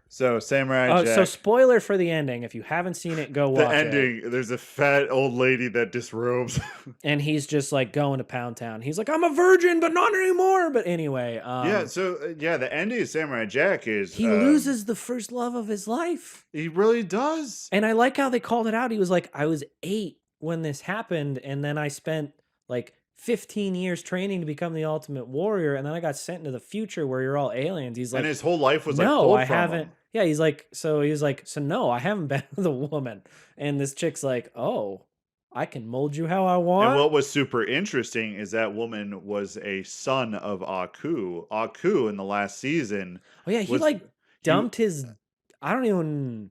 So Samurai Jack. So spoiler for the ending. If you haven't seen it, go watch the ending, there's a fat old lady that disrobes. And he's just like going to Pound Town. He's like, I'm a virgin, but not anymore. But anyway. The ending of Samurai Jack is he loses the first love of his life. He really does. And I like how they called it out. He was like, I was 8 when this happened. And then I spent like 15 years training to become the ultimate warrior. And then I got sent into the future where you're all aliens. He's like, and his whole life was no, pulled I from haven't. him. Yeah, he's like, so no, I haven't been with a woman. And this chick's like, oh, I can mold you how I want. And what was super interesting is that woman was a son of Aku. Aku in the last season. Oh yeah, he like dumped his. I don't even.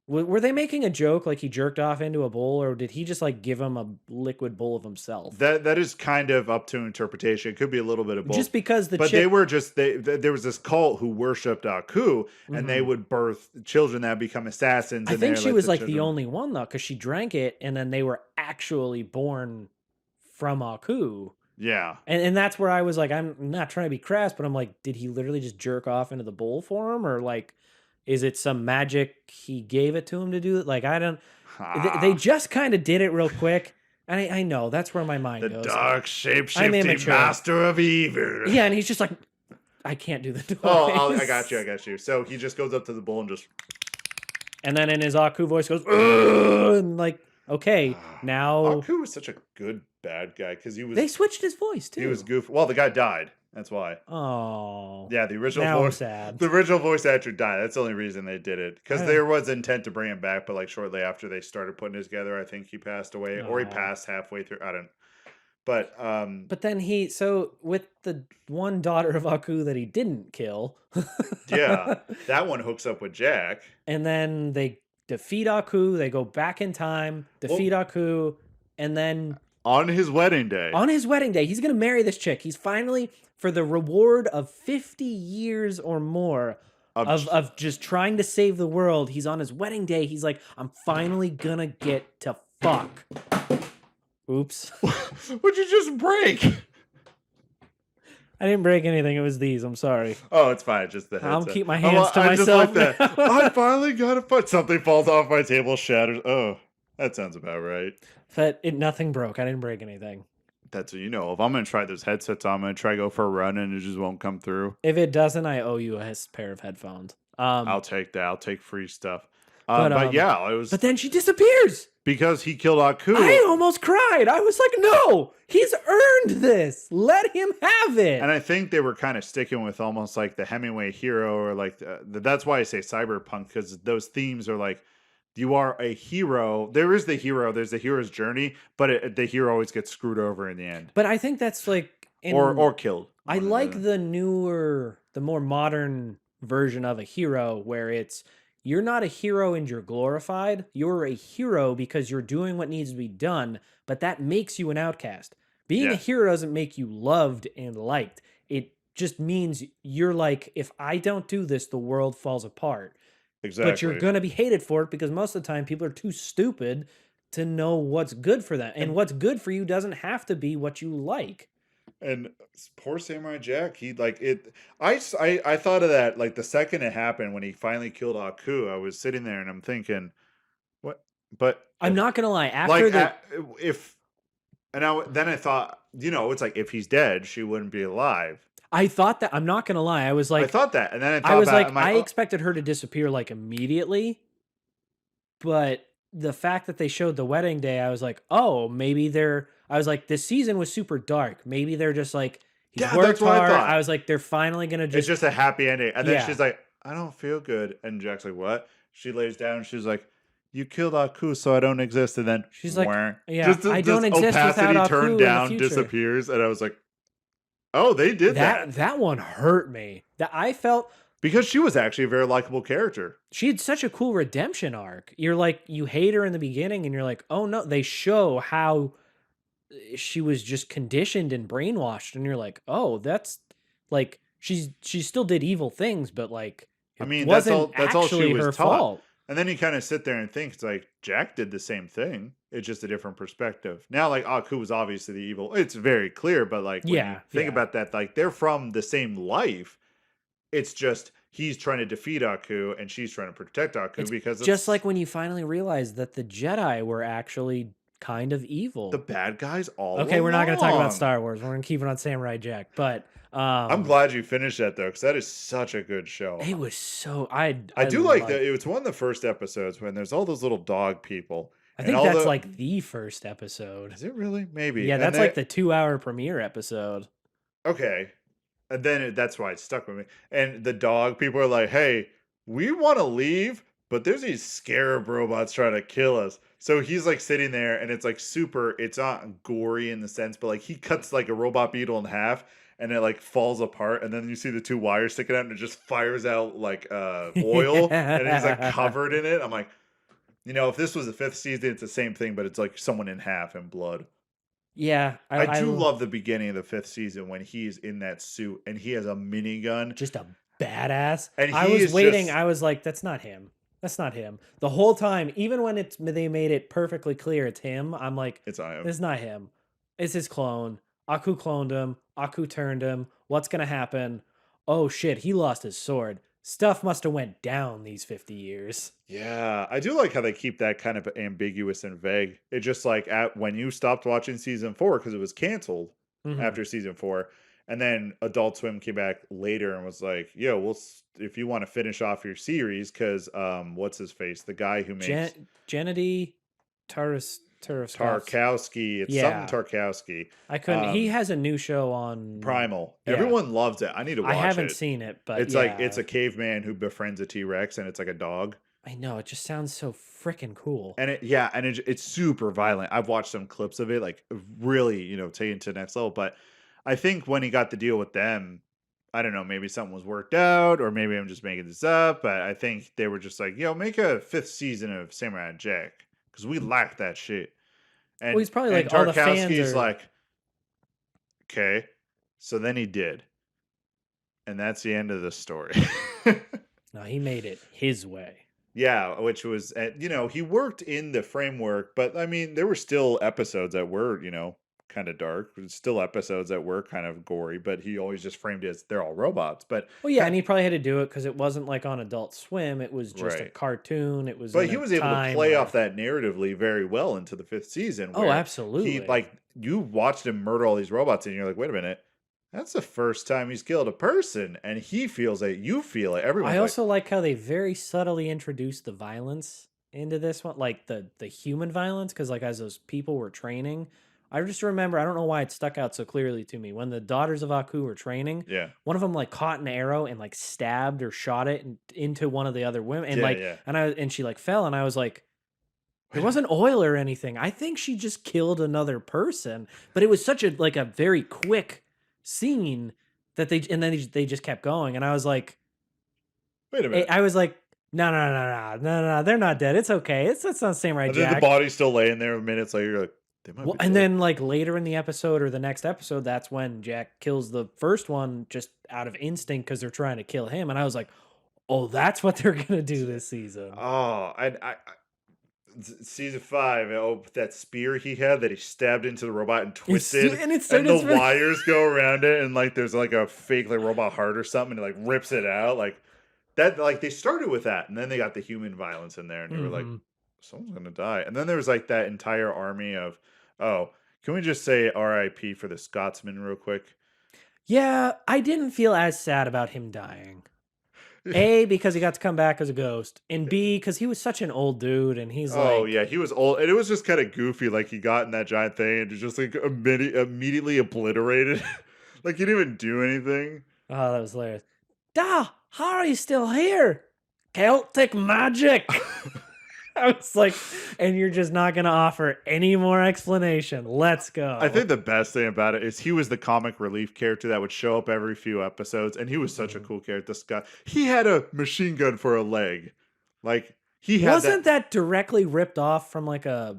Were they making a joke like he jerked off into a bowl, or did he just like give him a liquid bowl of himself? That is kind of up to interpretation. It could be a little bit of both. Just because they were just there was this cult who worshipped Aku, and they would birth children that become assassins. I think she was like the only one though, because she drank it, and then they were actually born from Aku. Yeah, and that's where I was like, I'm not trying to be crass, but I'm like, did he literally just jerk off into the bowl for him, or like? Is it some magic he gave it to him to do it? Like, I don't... They just kind of did it real quick. And I know, that's where my mind goes. The dark shape-shifting master of evil. Yeah, and he's just like, I can't do the noise. Oh, I got you. So he just goes up to the bull and just... And then in his Aku voice goes, ugh, and like, okay, now... Aku was such a good bad guy, because he was... They switched his voice, too. He was goofy. Well, the guy died. That's why. Oh. Yeah, the original voice actor died. That's the only reason they did it. Because there was intent to bring him back, but like shortly after they started putting it together, I think he passed away. Or he passed halfway through. I don't. But then with the one daughter of Aku that he didn't kill. Yeah, that one hooks up with Jack. And then they defeat Aku, they go back in time, defeat Aku, and then on his wedding day, he's gonna marry this chick. He's finally, for the reward of 50 years or more of just trying to save the world, he's on his wedding day. He's like, I'm finally gonna get to fuck. Oops. What'd you just break? I didn't break anything. It was these. I'm sorry. Oh, it's fine. Just the headset. I'll keep my hands to myself. Just like that. I finally got to put something falls off my table, shatters. Oh, that sounds about right. But nothing broke. I didn't break anything. That's what you know. If I'm going to try those headsets on, I'm going to try to go for a run and it just won't come through. If it doesn't, I owe you a pair of headphones. I'll take that. I'll take free stuff. But yeah, it was. But then she disappears. Because he killed Aku. I almost cried. I was like, no, he's earned this. Let him have it. And I think they were kind of sticking with almost like the Hemingway hero, or like that's why I say cyberpunk, because those themes are like, you are a hero. There is the hero. There's the hero's journey, but the hero always gets screwed over in the end. But I think that's like... or killed. I like the more modern version of a hero where it's, you're not a hero and you're glorified. You're a hero because you're doing what needs to be done, but that makes you an outcast. Being a hero doesn't make you loved and liked. It just means you're like, if I don't do this, the world falls apart. Exactly. But you're going to be hated for it because most of the time people are too stupid to know what's good for them. And what's good for you doesn't have to be what you like. And poor Samurai Jack, he like it. I thought of that like the second it happened when he finally killed Aku. I was sitting there and I'm thinking, what? But I'm not gonna lie. After then I thought, it's like if he's dead, she wouldn't be alive. I thought that. I'm not gonna lie. I was like, I thought that, and then I was like, I'm like, I oh. expected her to disappear like immediately, but the fact that they showed the wedding day, I was like, oh, maybe they're. I was like, this season was super dark. Maybe they're just like he's Yeah, worked that's what I hard. thought. I was like, they're finally gonna It's just. just a happy ending. And then Yeah. she's like, I don't feel good. And Jack's like, what? She lays down. She's like, you killed Aku, so I don't exist. And then She's like, wah. yeah, I don't exist without opacity Aku turned in the down future. disappears. And I was like, oh, they did that. That one hurt me. That I felt Because she was actually a very likable character. she had such a cool redemption arc. You're like, you hate her in the beginning, and you're like, oh no, they show how she was just conditioned and brainwashed, and you're like, oh, that's like she still did evil things, but like it I mean, wasn't that's all she actually was her taught. fault. And then you kind of sit there and think, it's like, Jack did the same thing. It's just a different perspective. Now, like, Aku was obviously the evil. It's very clear, but like, when you think about that, like, they're from the same life. It's just he's trying to defeat Aku and she's trying to protect Aku because just like when you finally realize that the Jedi were actually kind of evil. The bad guys all Okay, we're not going to talk about along. Star Wars. We're going to keep it on Samurai Jack. But I'm glad you finished that though, because that is such a good show. it was so I do like that. It's one of the first episodes when there's all those little dog people. I think that's like the first episode. Is it really? Maybe. Yeah, that's like the 2-hour premiere episode. Okay. And then that's why it stuck with me. And the dog people are like, hey, we want to leave, but there's these scarab robots trying to kill us. So he's like sitting there and it's like it's not gory in the sense, but like he cuts like a robot beetle in half and it like falls apart. And then you see the 2 wires sticking out and it just fires out like oil and he's like covered in it. I'm like, if this was the 5th season, it's the same thing, but it's like someone in half in blood. Yeah, I do love the beginning of the 5th season when he's in that suit and he has a minigun. Just a badass. And I was waiting. I was like, that's not him. That's not him. The whole time, even when they made it perfectly clear it's him, I'm like, it's not him. It's not him. It's his clone. Aku cloned him. Aku turned him. What's going to happen? Oh shit, he lost his sword. Stuff must have went down these 50 years. Yeah, I do like how they keep that kind of ambiguous and vague. It just like when you stopped watching season 4 because it was canceled after season 4, and then Adult Swim came back later and was like, "Yo, if you want to finish off your series, because what's his face, the guy who makes Gennady Tarkowski. It's something Tarkowski. I couldn't. He has a new show on Primal. Yeah. Everyone loves it. I need to watch it. I haven't seen it, but it's like it's a caveman who befriends a T-Rex, and it's like a dog. I know. It just sounds so freaking cool. And it's super violent. I've watched some clips of it, like really, take it to the next level. But I think when he got the deal with them, I don't know, maybe something was worked out, or maybe I'm just making this up. But I think they were just like, make a 5th season of Samurai Jack. Because we lack that shit. And he's probably like, all the fans are like, okay. So then he did. And that's the end of the story. No, he made it his way. Yeah, which was, he worked in the framework, but I mean, there were still episodes that were, kind of dark. Still episodes that were kind of gory, but he always just framed it as they're all robots. But and he probably had to do it because it wasn't like on Adult Swim. It was just a cartoon. It was, but he was able to play off that narratively very well into the 5th season. Oh, absolutely. He you watched him murder all these robots, and you're like, wait a minute, that's the first time he's killed a person, and he feels it. You feel it. Everyone. I also like how they very subtly introduced the violence into this one, like the human violence, because like as those people were training. I just remember, I don't know why it stuck out so clearly to me. When the daughters of Aku were training, one of them like caught an arrow and like stabbed or shot it into one of the other women, and and she like fell, and I was like, there wasn't oil or anything. I think she just killed another person, but it was such a very quick scene that they just kept going, and I was like, wait a minute. I was like, no, they're not dead. It's okay. It's not Samurai Jack. The body's still laying there minutes later. You're like, and then like later in the episode or the next episode, that's when Jack kills the first one just out of instinct because they're trying to kill him. And I was like, oh, that's what they're going to do this season. Oh, season 5, that spear he had that he stabbed into the robot and twisted, and the wires go around it, and like there's like a fake like robot heart or something, and it like rips it out. Like that, like they started with that, and then they got the human violence in there, and they were like, someone's gonna die. And then there was like that entire army of, oh, can we just say R.I.P. for the Scotsman real quick? Yeah, I didn't feel as sad about him dying. A, because he got to come back as a ghost, and B, because he was such an old dude, and he's Oh like, yeah, he was old, and it was just kind of goofy. Like he got in that giant thing and just like immediately obliterated. Like he didn't even do anything. oh, that was hilarious. Da, how are you still here? Celtic magic. I was like, and you're just not gonna offer any more explanation. Let's I go. think the best thing about it is he was the comic relief character that would show up every few episodes, and he was such a cool character. This guy, he had a machine gun for a leg, like he had Wasn't that directly ripped off from like a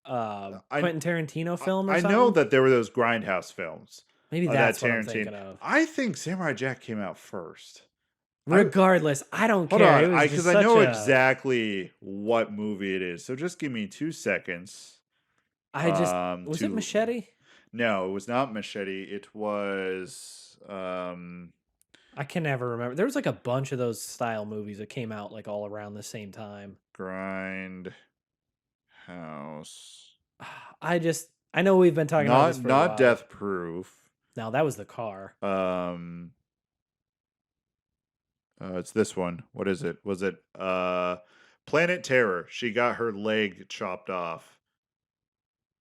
I Quentin Tarantino film or I know something? that there were those Grindhouse films. Maybe That that's what I'm Tarantino. thinking of. I think Samurai Jack came out first. Regardless, I don't Hold care. It on, was because just I such know a. exactly what movie it is. So just give me 2 seconds. I just was it To Machete? No, it was not Machete. It was I can never remember. There was like a bunch of those style movies that came out like all around the same time. Grindhouse. I know we've been talking about this for a Not while. Death Proof. No, that was the car. It's this one. What is it? Was it Planet Terror? She got her leg chopped off.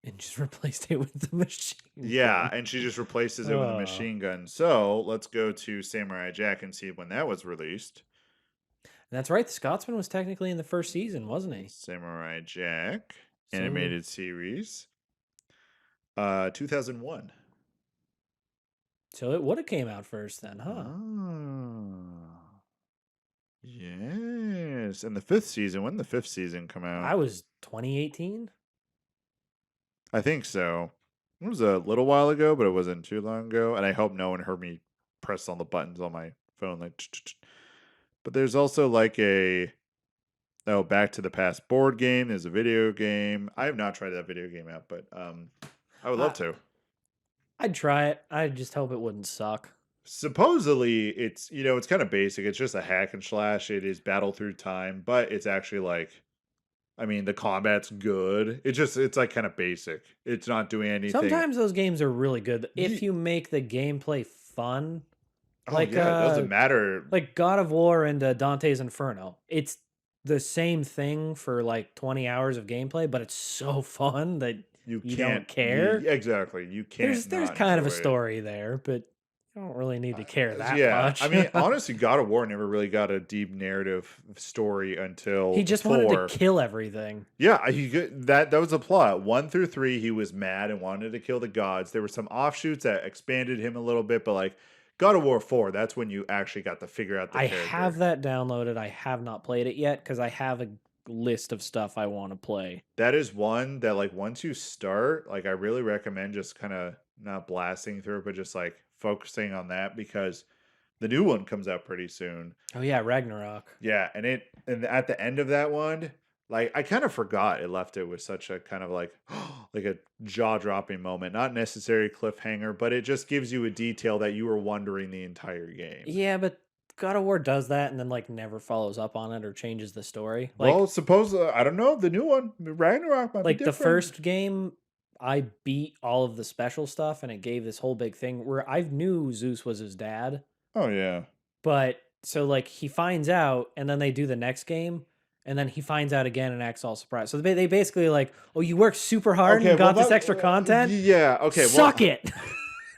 And just replaced it with the machine. Yeah, gun. and she just replaces it with a machine gun. So let's go to Samurai Jack and see when that was released. That's right. The Scotsman was technically in the first season, wasn't he? Samurai Jack animated series. 2001. So it would have came out first then, huh? Oh. Yes. And the 5th season, when did the 5th season come out? I was 2018. I think so. It was a little while ago, but it wasn't too long ago. And I hope no one heard me press on the buttons on my phone. Like, but there's also like Back to the Past board game. There's a video game. I have not tried that video game out, but I would love to. I'd try it. I just hope it wouldn't suck. Supposedly, it's it's kind of basic. It's just a hack and slash. It is battle through time, but it's actually like, I mean, the combat's good. It's like kind of basic. It's not doing anything. Sometimes those games are really good if you make the gameplay fun. Oh, like, yeah, it doesn't matter. Like God of War and Dante's Inferno. It's the same thing for like 20 hours of gameplay, but it's so fun that you don't care. Exactly. You can't. There's kind of a story there, but you don't really need to care that much. I mean, honestly, God of War never really got a deep narrative story until he just 4. wanted to kill everything. Yeah, that was the plot. 1 through 3, he was mad and wanted to kill the gods. There were some offshoots that expanded him a little bit, but like God of War 4, that's when you actually got to figure out the character. I have that downloaded. I have not played it yet because I have a list of stuff I want to play. That is one that like once you start, like I really recommend just kind of not blasting through, but just like focusing on that because the new one comes out pretty soon. Oh yeah, Ragnarok. Yeah, and at the end of that one, like I kind of forgot it left it with such a kind of like like a jaw-dropping moment. Not necessarily cliffhanger, but it just gives you a detail that you were wondering the entire game. Yeah, but God of War does that and then like never follows up on it or changes the story. Like, well, suppose I don't know, the new one, Ragnarok might like be the different. first game I beat all of the special stuff and it gave this whole big thing where I knew Zeus was his dad. Oh yeah. But so like he finds out and then they do the next game and then he finds out again and acts all surprised. So they basically like, oh, you worked super hard and got this extra content? Yeah, okay. Suck it.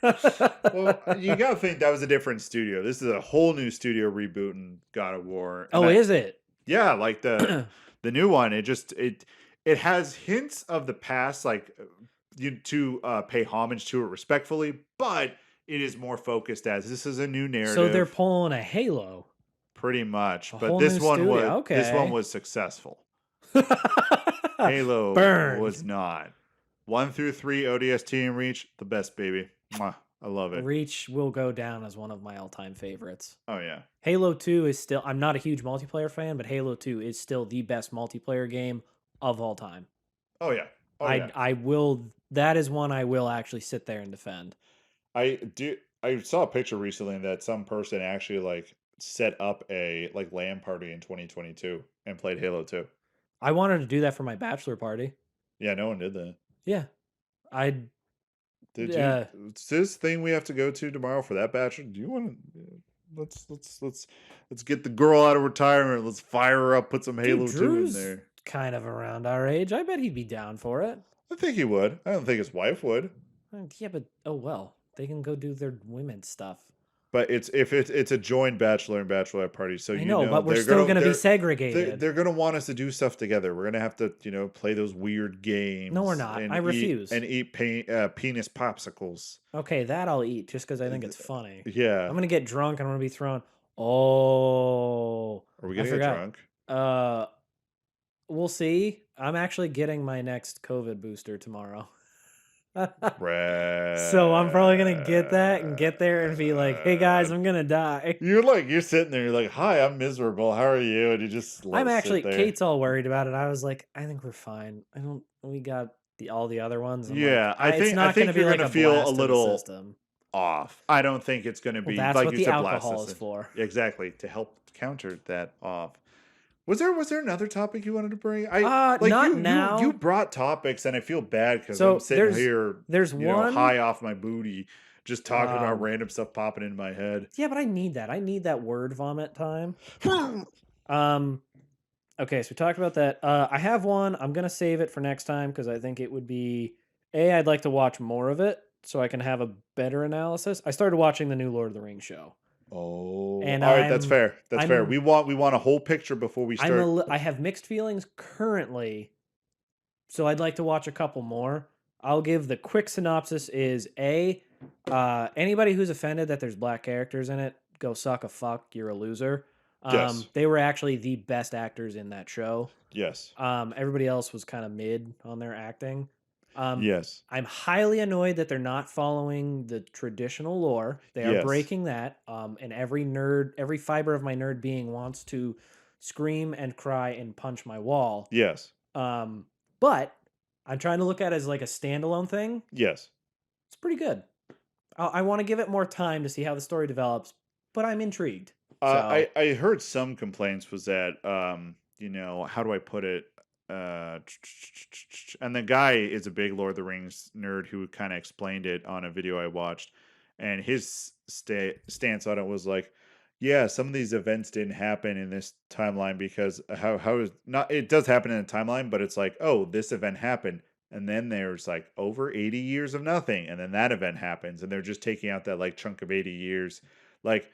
Well, you gotta think that was a different studio. This is a whole new studio rebooting God of War. Oh, is it? Yeah, like the new one. It has hints of the past, like you to pay homage to it respectfully, but it is more focused as this is a new narrative. So they're pulling a Halo. Pretty much, A but whole this new one studio, was this one okay. was successful. Halo Burned. was not. 1 through 3 ODST and Reach, the best, baby. Mwah, I love it. Reach will go down as one of my all-time favorites. Oh yeah. Halo 2 is still, I'm not a huge multiplayer fan, but Halo 2 is still the best multiplayer game of all time. Oh yeah. Oh, I will, that is one I will actually sit there and defend. I saw a picture recently that some person actually like set up a like LAN party in 2022 and played Halo 2. I wanted to do that for my bachelor party. Yeah, no one did that. Yeah. I Did you? It's this thing we have to go to tomorrow for that bachelor. Do you want to? Let's get the girl out of retirement. Let's fire her up. Put some Halo 2 in there. Kind of around our age. I bet he'd be down for it. I think he would. I don't think his wife would. Yeah, but oh well. They can go do their women's stuff. But it's a joint bachelor and bachelorette party, so I know, but we're still going to be segregated. They're going to want us to do stuff together. We're going to have to, play those weird games. No, we're not. I refuse. Eat penis popsicles. Okay, that I'll eat just because I think it's funny. Yeah. I'm going to get drunk and I'm going to be thrown. Oh. Are we going to get drunk? We'll see. I'm actually getting my next COVID booster tomorrow. So I'm probably gonna get that and get there and be like, "Hey guys, I'm gonna die." You're sitting there. You're like, "Hi, I'm miserable. How are you?" And you just. I'm actually. Kate's all worried about it. I was like, "I think we're fine. I don't. We got all the other ones." I'm like, I think it's not you're gonna gonna feel a little off. I don't think it's gonna be. That's like what you the said, alcohol is for. Exactly, to help counter that off. Was there another topic you wanted to bring? Now. You brought topics, and I feel bad because I'm sitting here, high off my booty, just talking about random stuff popping in my head. Yeah, but I need that. I need that word vomit time. Okay, so we talked about that. I have one. I'm gonna save it for next time because I think it would be I'd like to watch more of it so I can have a better analysis. I started watching the new Lord of the Rings show. Oh, and all right, that's fair. That's fair. We want a whole picture before we start. I have mixed feelings currently, so I'd like to watch a couple more. I'll give the quick synopsis: is anybody who's offended that there's black characters in it, go suck a fuck. You're a loser. Yes. They were actually the best actors in that show. Yes. Everybody else was kind of mid on their acting. Yes. I'm highly annoyed that they're not following the traditional lore. They are breaking that. And every fiber of my nerd being wants to scream and cry and punch my wall. Yes. But I'm trying to look at it as like a standalone thing. Yes. It's pretty good. I want to give it more time to see how the story develops, but I'm intrigued. I heard some complaints was that, how do I put it? And the guy is a big Lord of the Rings nerd who kind of explained it on a video I watched, and his stance on it was like, yeah, some of these events didn't happen in this timeline because how is not it does happen in a timeline, but it's like, oh, this event happened, and then there's like over 80 years of nothing, and then that event happens, and they're just taking out that like chunk of 80 years, like.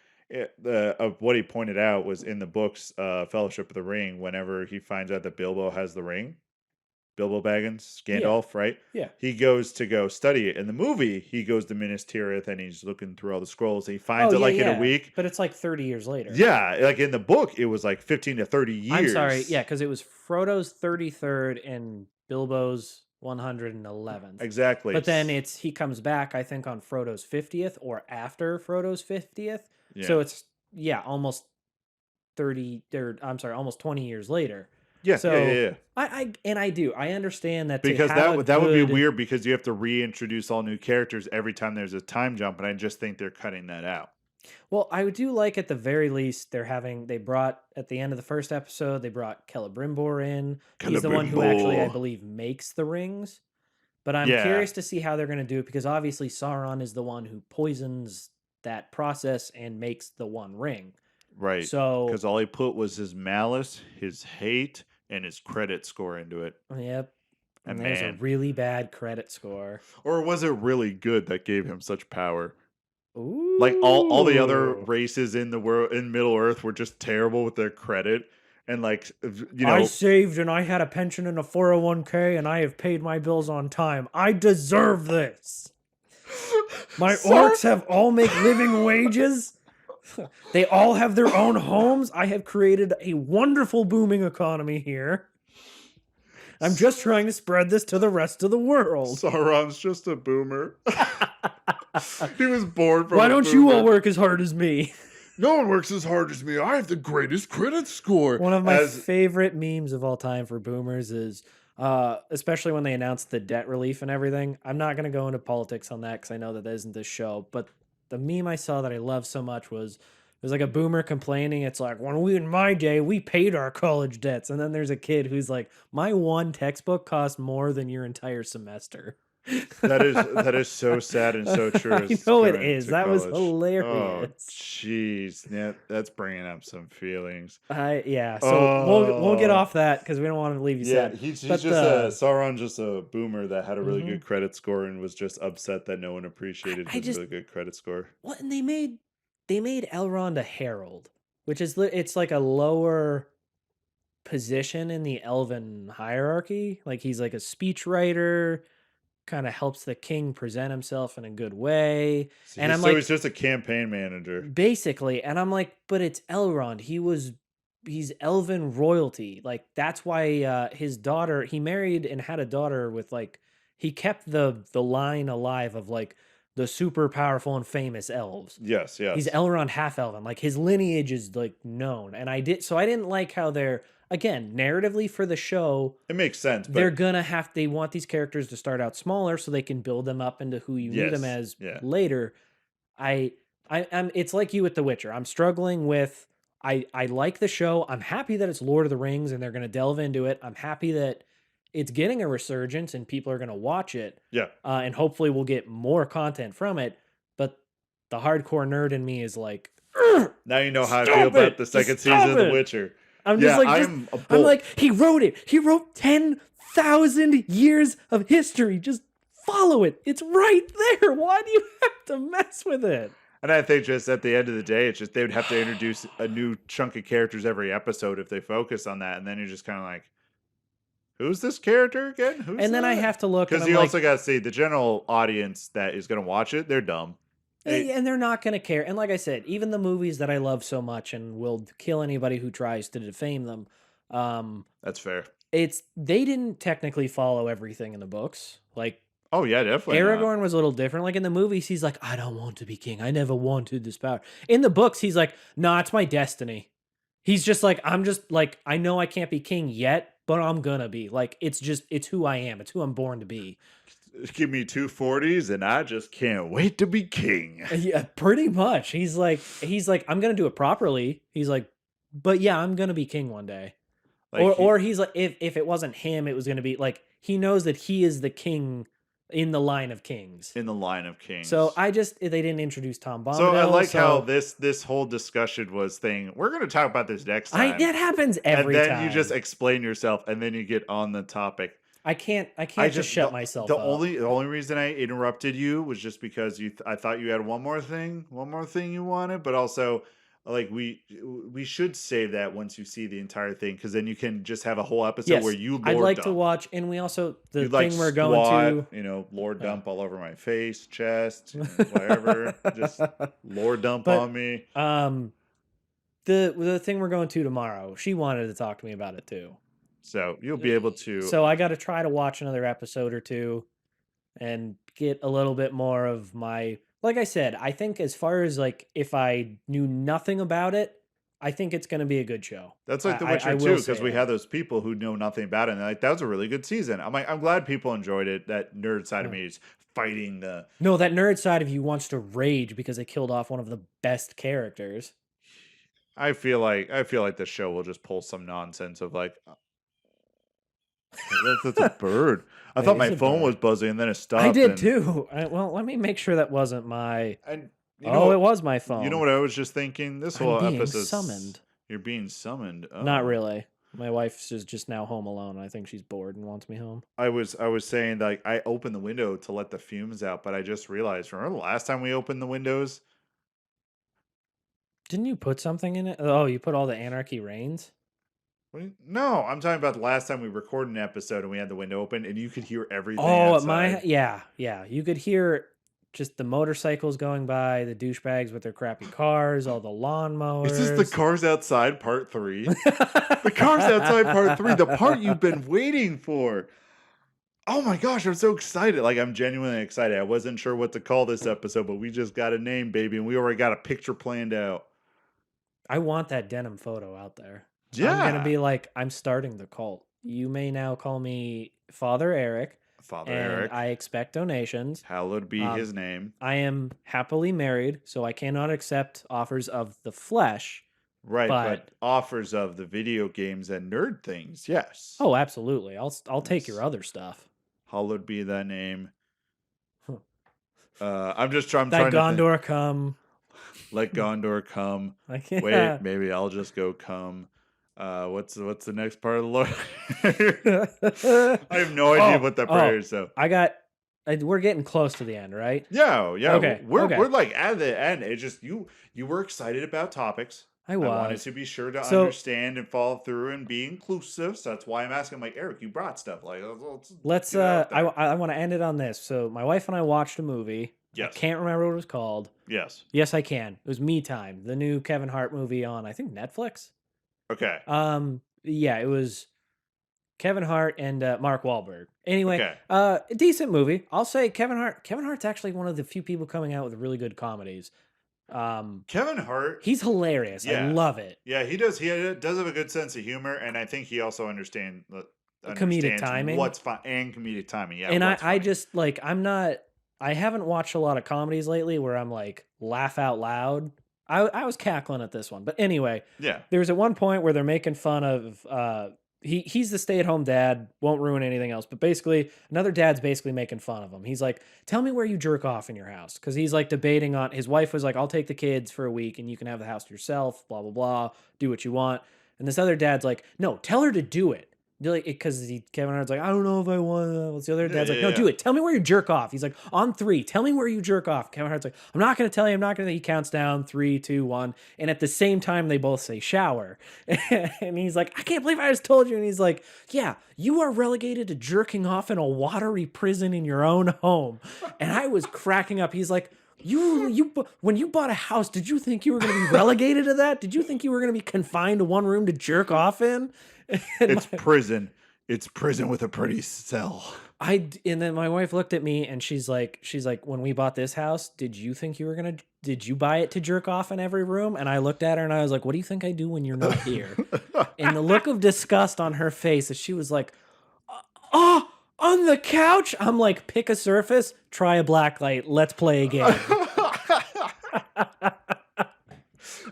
What he pointed out was in the books, Fellowship of the Ring, whenever he finds out that Bilbo has the ring, Bilbo Baggins, Gandalf, right? Yeah. He goes to go study it. In the movie, he goes to Minas Tirith and he's looking through all the scrolls. And he finds it in a week. But it's like 30 years later. Yeah. Like in the book, it was like 15 to 30 years. I'm sorry. Yeah, because it was Frodo's 33rd and Bilbo's 111th. Exactly. But then he comes back, I think, on Frodo's 50th or after Frodo's 50th. Yeah. So it's almost 20 years later. Yeah, so yeah. I understand that because that would be weird because you have to reintroduce all new characters every time there's a time jump, and I just think they're cutting that out. Well, I do like at the very least they brought at the end of the first episode they brought Celebrimbor in. He's the one who actually I believe makes the rings. But I'm curious to see how they're going to do it because obviously Sauron is the one who poisons that process and makes the one ring. Right. So because all he put was his malice, his hate, and his credit score into it. Yep. And there's a really bad credit score. Or was it really good that gave him such power? Ooh. Like all the other races in the world in Middle Earth were just terrible with their credit. And like I saved and I had a pension and a 401k and I have paid my bills on time. I deserve this. My orcs have all make living wages. They all have their own homes. I have created a wonderful booming economy here. I'm just trying to spread this to the rest of the world. Sauron's just a boomer. He was born from Why don't you all work as hard as me? No one works as hard as me. I have the greatest credit score. One of my favorite memes of all time for boomers is especially when they announced the debt relief and everything. I'm not going to go into politics on that because I know that isn't this show. But the meme I saw that I love so much was There's like a boomer complaining. It's like, when we in my day, we paid our college debts. And then there's a kid who's like, my one textbook cost more than your entire semester. That is so sad and so true. I As know it going is. to That was college. Oh, hilarious. jeez. Yeah, that's bringing up some feelings. Yeah. So we'll get off that because we don't want to leave you Yeah, sad. he's But just Sauron, just a boomer that had a really mhm. good credit score and was just upset that no one appreciated I his just really good credit score. what and they made Elrond a herald, which is it's like a lower position in the elven hierarchy. Like he's like a speechwriter, kind of helps the king present himself in a good way. And I'm So like, he's just a campaign manager. basically, and I'm like, but it's Elrond. He's elven royalty. Like that's why his daughter, he married and had a daughter with like he kept the line alive of like the super powerful and famous elves. Yes, He's yes. Elrond half elven. Like his lineage is like known. And I didn't like how they're again, narratively for the show, It makes sense, they're but gonna they want these characters to start out smaller so they can build them up into who you need them yes, as yeah. later. I I'm it's like you with The Witcher. I'm struggling with I like the show. I'm happy that it's Lord of the Rings and they're gonna delve into it. I'm happy that it's getting a resurgence and people are gonna watch it. Yeah. And hopefully we'll get more content from it. But the hardcore nerd in me is like, Now you know how I stop feel about it! the Just second stop season of The it! Witcher. I'm Yeah, just like, I'm a I'm bull. like, he wrote it. He wrote 10,000 years of history. Just follow it. It's right there. Why do you have to mess with it? And I think just at the end of the day, it's just they would have to introduce a new chunk of characters every episode if they focus on that. And then you're just kind of like, who's this character again? Who's And then I that? have to look and Because I'm you like, also got to see the general audience that is going to watch it, they're dumb. and they're not going to care. And like I said, even the movies that I love so much and will kill anybody who tries to defame them, That's fair. they didn't technically follow everything in the books. Like, Oh, yeah, definitely not. Aragorn was a little different. Like in the movies, he's like, I don't want to be king. I never wanted this power. In the books, he's like, nah, it's my destiny. He's just like, I'm just like, I know I can't be king yet, but I'm gonna be. Like, it's who I am. It's who I'm born to be. Give me 240s and I just can't wait to be king. Yeah, pretty much. He's like, I'm gonna do it properly. He's like, but yeah, I'm gonna be king one day. Like Or he's like, if it wasn't him, it was gonna be like, he knows that he is the king in the line of kings. in the line of kings. So they didn't introduce Tom Bombadil. So I like how this whole discussion was thing. We're going to talk about this next time. That happens every time. And then you just explain yourself, and then you get on the topic. I can't just shut myself the up. The only reason I interrupted you was just because I thought you had one more thing you wanted, but also like we should save that once you see the entire thing, because then you can just have a whole episode where you I'd like dump. to watch, and we also the You'd thing like we're squat, going to, Lord dump all over my face, chest, whatever, just Lord dump But, on me. The thing we're going to tomorrow. She wanted to talk to me about it too. So you'll be able to. So I got to try to watch another episode or two, and get a little bit more of my. Like I said, I think as far as like if I knew nothing about it, I think it's going to be a good show. That's like The Witcher too, because we have those people who know nothing about it, and they're like, that was a really good season. I'm like, I'm glad people enjoyed it. That nerd side of me is fighting the. No, that nerd side of you wants to rage because they killed off one of the best characters. I feel like the show will just pull some nonsense of like. That's a bird. I thought my phone was buzzing and then it stopped. I did too. Well, let me make sure that wasn't my. And it was my phone. You know what I was just thinking? This whole episode. Summoned. You're being summoned. Oh. Not really. My wife is just now home alone. I think she's bored and wants me home. I was saying like I opened the window to let the fumes out, but I just realized. Remember the last time we opened the windows? Didn't you put something in it? Oh, you put all the Anarchy Reigns? No, I'm talking about the last time we recorded an episode and we had the window open and you could hear everything. Oh, outside. yeah. You could hear just the motorcycles going by, the douchebags with their crappy cars, all the lawnmowers. Is this the Cars Outside Part 3? The Cars Outside Part 3, the part you've been waiting for. Oh my gosh, I'm so excited. Like, I'm genuinely excited. I wasn't sure what to call this episode, but we just got a name, baby, and we already got a picture planned out. I want that denim photo out there. Yeah. I'm going to be like, I'm starting the cult. You may now call me Father Eric. Father and Eric. I expect donations. Hallowed be his name. I am happily married, so I cannot accept offers of the flesh. Right, but offers of the video games and nerd things, yes. Oh, absolutely. I'll take your other stuff. Hallowed be thy name. I'm just trying. Let Gondor come. Let Gondor come. Wait, maybe I'll just go come. What's the next part of the Lord? I have no idea what that prayer is. So we're getting close to the end, right? Yeah. Okay. We're like at the end. It just you were excited about topics. I wanted to be sure to understand and follow through and be inclusive. So that's why I'm asking. Like, Eric, you brought stuff. Like, let's. I want to end it on this. So my wife and I watched a movie. Yes. I can't remember what it was called. Yes. Yes, I can. It was Me Time, the new Kevin Hart movie on, I think, Netflix. Okay. Yeah, it was Kevin Hart and Mark Wahlberg. Anyway, a decent movie. I'll say Kevin Hart's actually one of the few people coming out with really good comedies. Kevin Hart, he's hilarious. Yeah. I love it. Yeah, he does. He does have a good sense of humor, and I think he also understands comedic timing. What's fun and comedic timing. Yeah, and I just like I haven't watched a lot of comedies lately where I'm like laugh out loud. I was cackling at this one, but anyway, there's at one point where they're making fun of he's the stay-at-home dad, won't ruin anything else, but basically another dad's basically making fun of him. He's like, tell me where you jerk off in your house, because he's like debating on, his wife was like, I'll take the kids for a week and you can have the house to yourself, blah blah blah, do what you want. And this other dad's like, no, tell her to do it. Because Kevin Hart's like, I don't know if I want to. What's the other dad's like, no, do it. Tell me where you jerk off. He's like, on 3. Tell me where you jerk off. Kevin Hart's like, I'm not going to tell you. I'm not going to. He counts down 3, 2, 1. And at the same time, they both say shower. And he's like, I can't believe I just told you. And he's like, yeah, you are relegated to jerking off in a watery prison in your own home. And I was cracking up. He's like, you when you bought a house, did you think you were going to be relegated to that? Did you think you were going to be confined to one room to jerk off in? It's prison. It's prison with a pretty cell. And then my wife looked at me and she's like, when we bought this house, did you buy it to jerk off in every room? And I looked at her and I was like, what do you think I do when you're not here? And the look of disgust on her face as she was like, oh, on the couch. I'm like, pick a surface, try a black light. Let's play a game.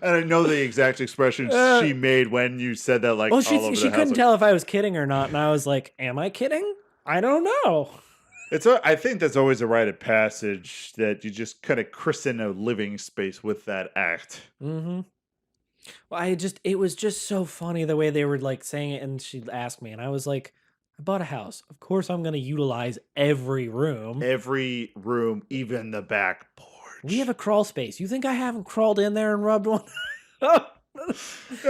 And I know the exact expression she made when you said that. Like, well, she couldn't tell if I was kidding or not, and I was like, "Am I kidding? I don't know." I think that's always a rite of passage that you just kind of christen a living space with that act. Mm-hmm. Well, it was just so funny the way they were like saying it, and she'd ask me, and I was like, "I bought a house. Of course, I'm going to utilize every room, even the back porch. We have a crawl space. You think I haven't crawled in there and rubbed one?"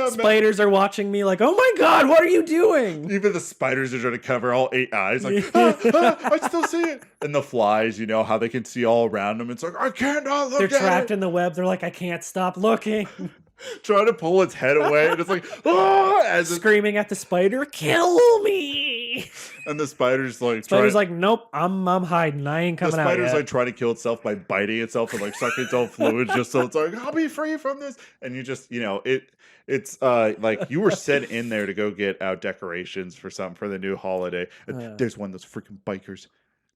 Spiders are watching me like, oh my God, what are you doing? Even the spiders are trying to cover all 8 eyes. Like, I still see it. And the flies, you know, how they can see all around them. It's like, I can't not look at it. They're trapped in the web. They're like, I can't stop looking. Trying to pull its head away. And it's like, screaming at the spider, kill me. And the spider's like, nope, I'm hiding. I ain't coming out. The spider's like trying to kill itself by biting itself and like sucking its own fluid just so it's like, I'll be free from this. And you just, you know, it's like you were sent in there to go get out decorations for the new holiday. There's one of those freaking bikers.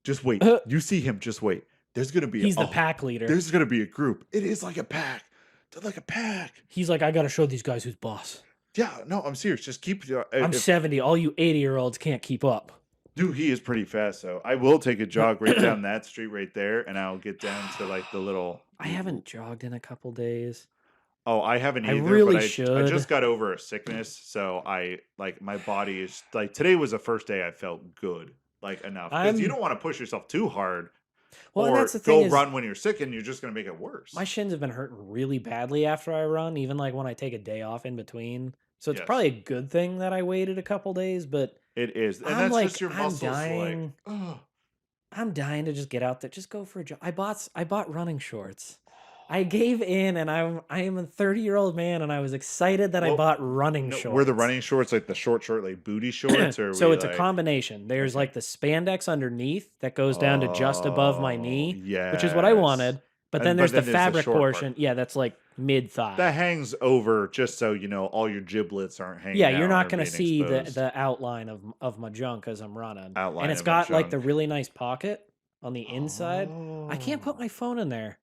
Just wait. You see him, just wait. There's gonna be he's the pack leader. There's gonna be a group. It is like a pack. They're like a pack. He's like, I gotta show these guys who's boss. Yeah, no, I'm serious. Just keep. I'm 70. All you 80-year-olds can't keep up. Dude, he is pretty fast, though. I will take a jog right down that street right there, and I'll get down to like the little. I haven't jogged in a couple days. Oh, I haven't either. I really should. I just got over a sickness, so my body is like today was the first day I felt good, like enough because you don't want to push yourself too hard. Well, or that's the thing run when you're sick and you're just going to make it worse. My shins have been hurting really badly after I run, even like when I take a day off in between. So it's probably a good thing that I waited a couple days, but it is. And that's just your muscles dying. I'm dying to just get out there. Just go for a jog. I bought running shorts. I gave in, and I am a 30-year-old man, and I was excited that I bought running shorts. Were the running shorts like the short, like booty shorts? Or so it's a combination. There's like the spandex underneath that goes down to just above my knee, which is what I wanted. But then there's the fabric short portion. part. Yeah, that's like mid-thigh. That hangs over just so, all your giblets aren't hanging out. Yeah, you're not going to see the outline of my junk as I'm running. Outline and it's of got my like the junk. really nice pocket on the inside. I can't put Oh. my phone in there.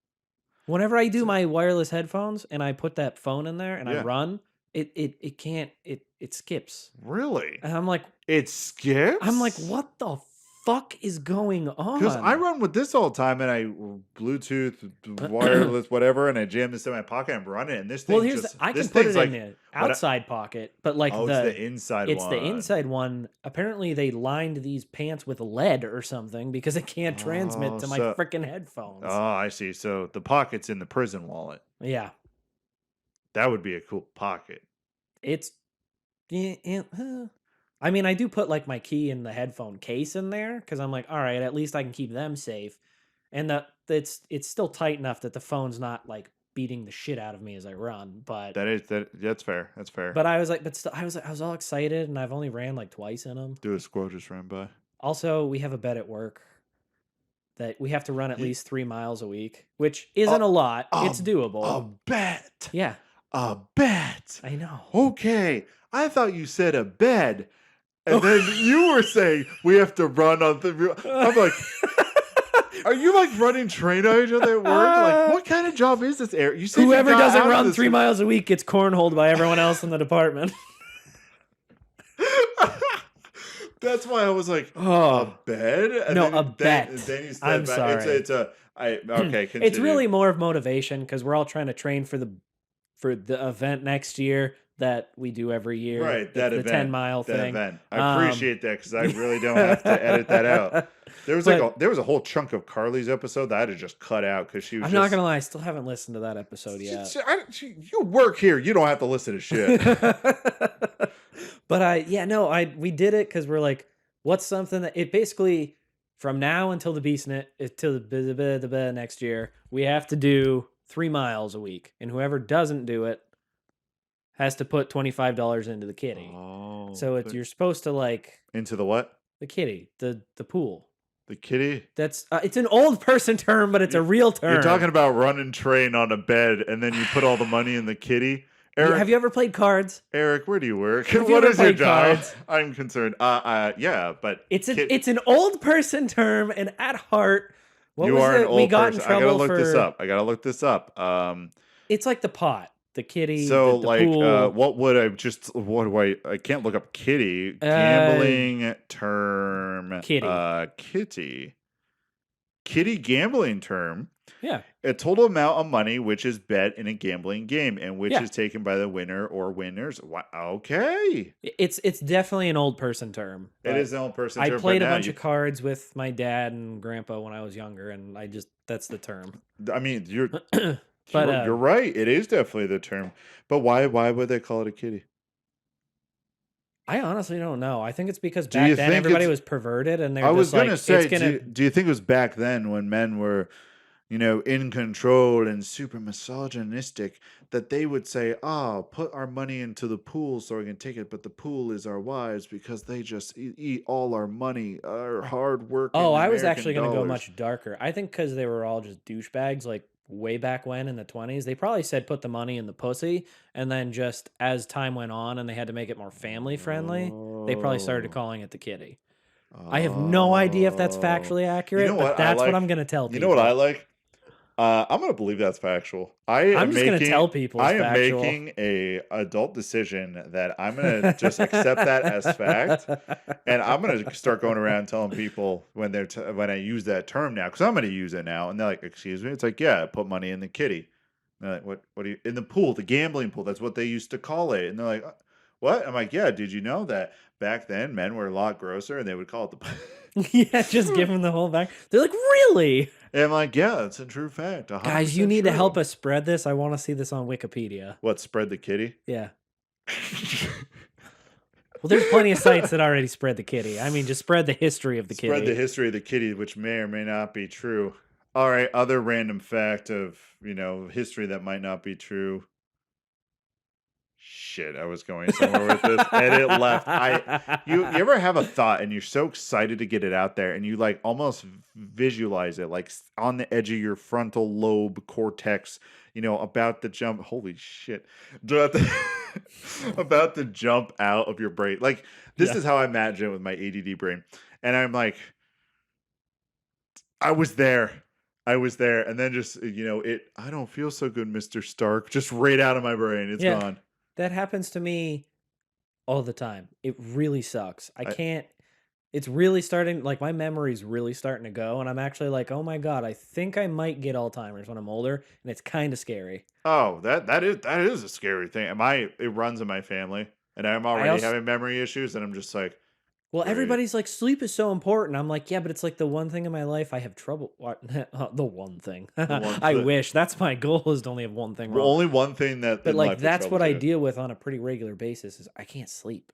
Whenever I do my wireless headphones and I put that phone in there and I run, it can't it skips. Really? And I'm like, It skips? I'm like, what the fuck is going Because I on? run with this all the time, and I Bluetooth, wireless, whatever, and I jam this in my pocket. I'm running, and this thing Well, here's just I can this put thing's it like in the outside pocket, but like it's the inside it's one. the inside one. Apparently, they lined these pants with lead or something because it can't transmit to my freaking headphones. Oh, I see. So the pocket's in the prison wallet. Yeah, That would be a cool pocket. it's. I mean, I do put like my key in the headphone case in there because I'm like, all right, at least I can keep them safe, and it's still tight enough that the phone's not like beating the shit out of me as I run. But That's fair. That's fair. But I was like, but still, I was all excited, and I've only ran like twice in them. Do a squirrel just ran by. Also, we have a bet at work that we have to run at least 3 miles a week, which isn't a lot. It's doable. A bet. Yeah, A bet. I know. Okay. I thought you said a bed. And then you were saying we have to run on the. I'm like, are you like running train on each other at work? Like, what kind of job is this, Eric? You said Whoever doesn't run 3 miles a week gets cornholed by everyone else in the department. That's why I was like, a bed? And No, then, a bet. Then you said I'm sorry. Okay, continue. It's really more of motivation because we're all trying to train for the event next year that we do every year. Right, the 10-mile thing. Event. I appreciate that because I really don't have to edit that out. There was a whole chunk of Carly's episode that I had to just cut out because she was. I'm not gonna lie, I still haven't listened to that episode yet. You work here, you don't have to listen to shit. But we did it because we're like, what's something that it basically from now until the the next year, we have to do 3 miles a week, and whoever doesn't do it has to put $25 into the kitty. Oh, so you're supposed to like into the what? The kitty, the pool. The kitty? That's it's an old person term, but it's a real term. You're talking about run and train on a bed, and then you put all the money in the kitty. Eric, have you ever played cards? Eric, where do you work? Have you what ever is your played job? cards? I'm concerned. Yeah, but it's an old person term, and at heart, you are an old person. I gotta look this up. It's like the pot, the kitty. So the pool. I can't look up kitty. Gambling term. Kitty. Kitty gambling term. Yeah. A total amount of money which is bet in a gambling game and which is taken by the winner or winners. Okay. It's definitely an old person term. It is an old person term. I played a bunch of cards with my dad and grandpa when I was younger, and that's the term. I mean, you're right. It is definitely the term. But why would they call it a kitty? I honestly don't know. I think it's because back then everybody was perverted, and I was gonna say, do you think it was back then when men were, in control and super misogynistic, that they would say, put our money into the pool so we can take it, but the pool is our wives because they just eat all our money, our hard work. I was actually going to go much darker. I think because they were all just douchebags, like way back when in the 20s, they probably said put the money in the pussy, and then just as time went on and they had to make it more family friendly, they probably started calling it the kitty. I have no idea if that's factually accurate, but that's what I'm going to tell people. You know what I like? I'm going to believe that's factual. I'm just going to tell people I am making a adult decision that I'm going to just accept that as fact, and I'm going to start going around telling people when I use that term now, because I'm going to use it now, and they're like, "Excuse me?" It's like, "Yeah, put money in the kitty." And they're like, "What do you in the pool? The gambling pool? That's what they used to call it." And they're like, "What?" I'm like, "Yeah. Did you know that back then men were a lot grosser, and they would call it the." Yeah, just give them the whole back. They're like, "Really?" And I'm like, yeah, that's a true fact. Guys, you need to help us spread this. I want to see this on Wikipedia. What, spread the kitty? Yeah. Well, there's plenty of sites that already spread the kitty. I mean, just spread the history of the kitty. Spread the history of the kitty, which may or may not be true. All right, other random fact of, history that might not be true. shit, I was going somewhere with this, and it left. You ever have a thought and you're so excited to get it out there, and you like almost visualize it like on the edge of your frontal lobe cortex, about the jump. Holy shit, about the, about the jump out of your brain. Like this is how I imagine it with my ADD brain, and I'm like, I was there. And then just, I don't feel so good, Mr. Stark. Just right out of my brain. It's gone. That happens to me all the time. It really sucks. I can't, it's really starting, like my memory's really starting to go. And I'm actually like, oh my God, I think I might get Alzheimer's when I'm older. And it's kind of scary. Oh, that is a scary thing. It runs in my family. And I'm already having memory issues. And I'm just like, well, everybody's like, sleep is so important. I'm like, yeah, but it's like the one thing in my life I have trouble. The one thing. I wish. That's my goal, is to only have one thing wrong. Only one thing that. But like, that's what I deal with on a pretty regular basis, is I can't sleep.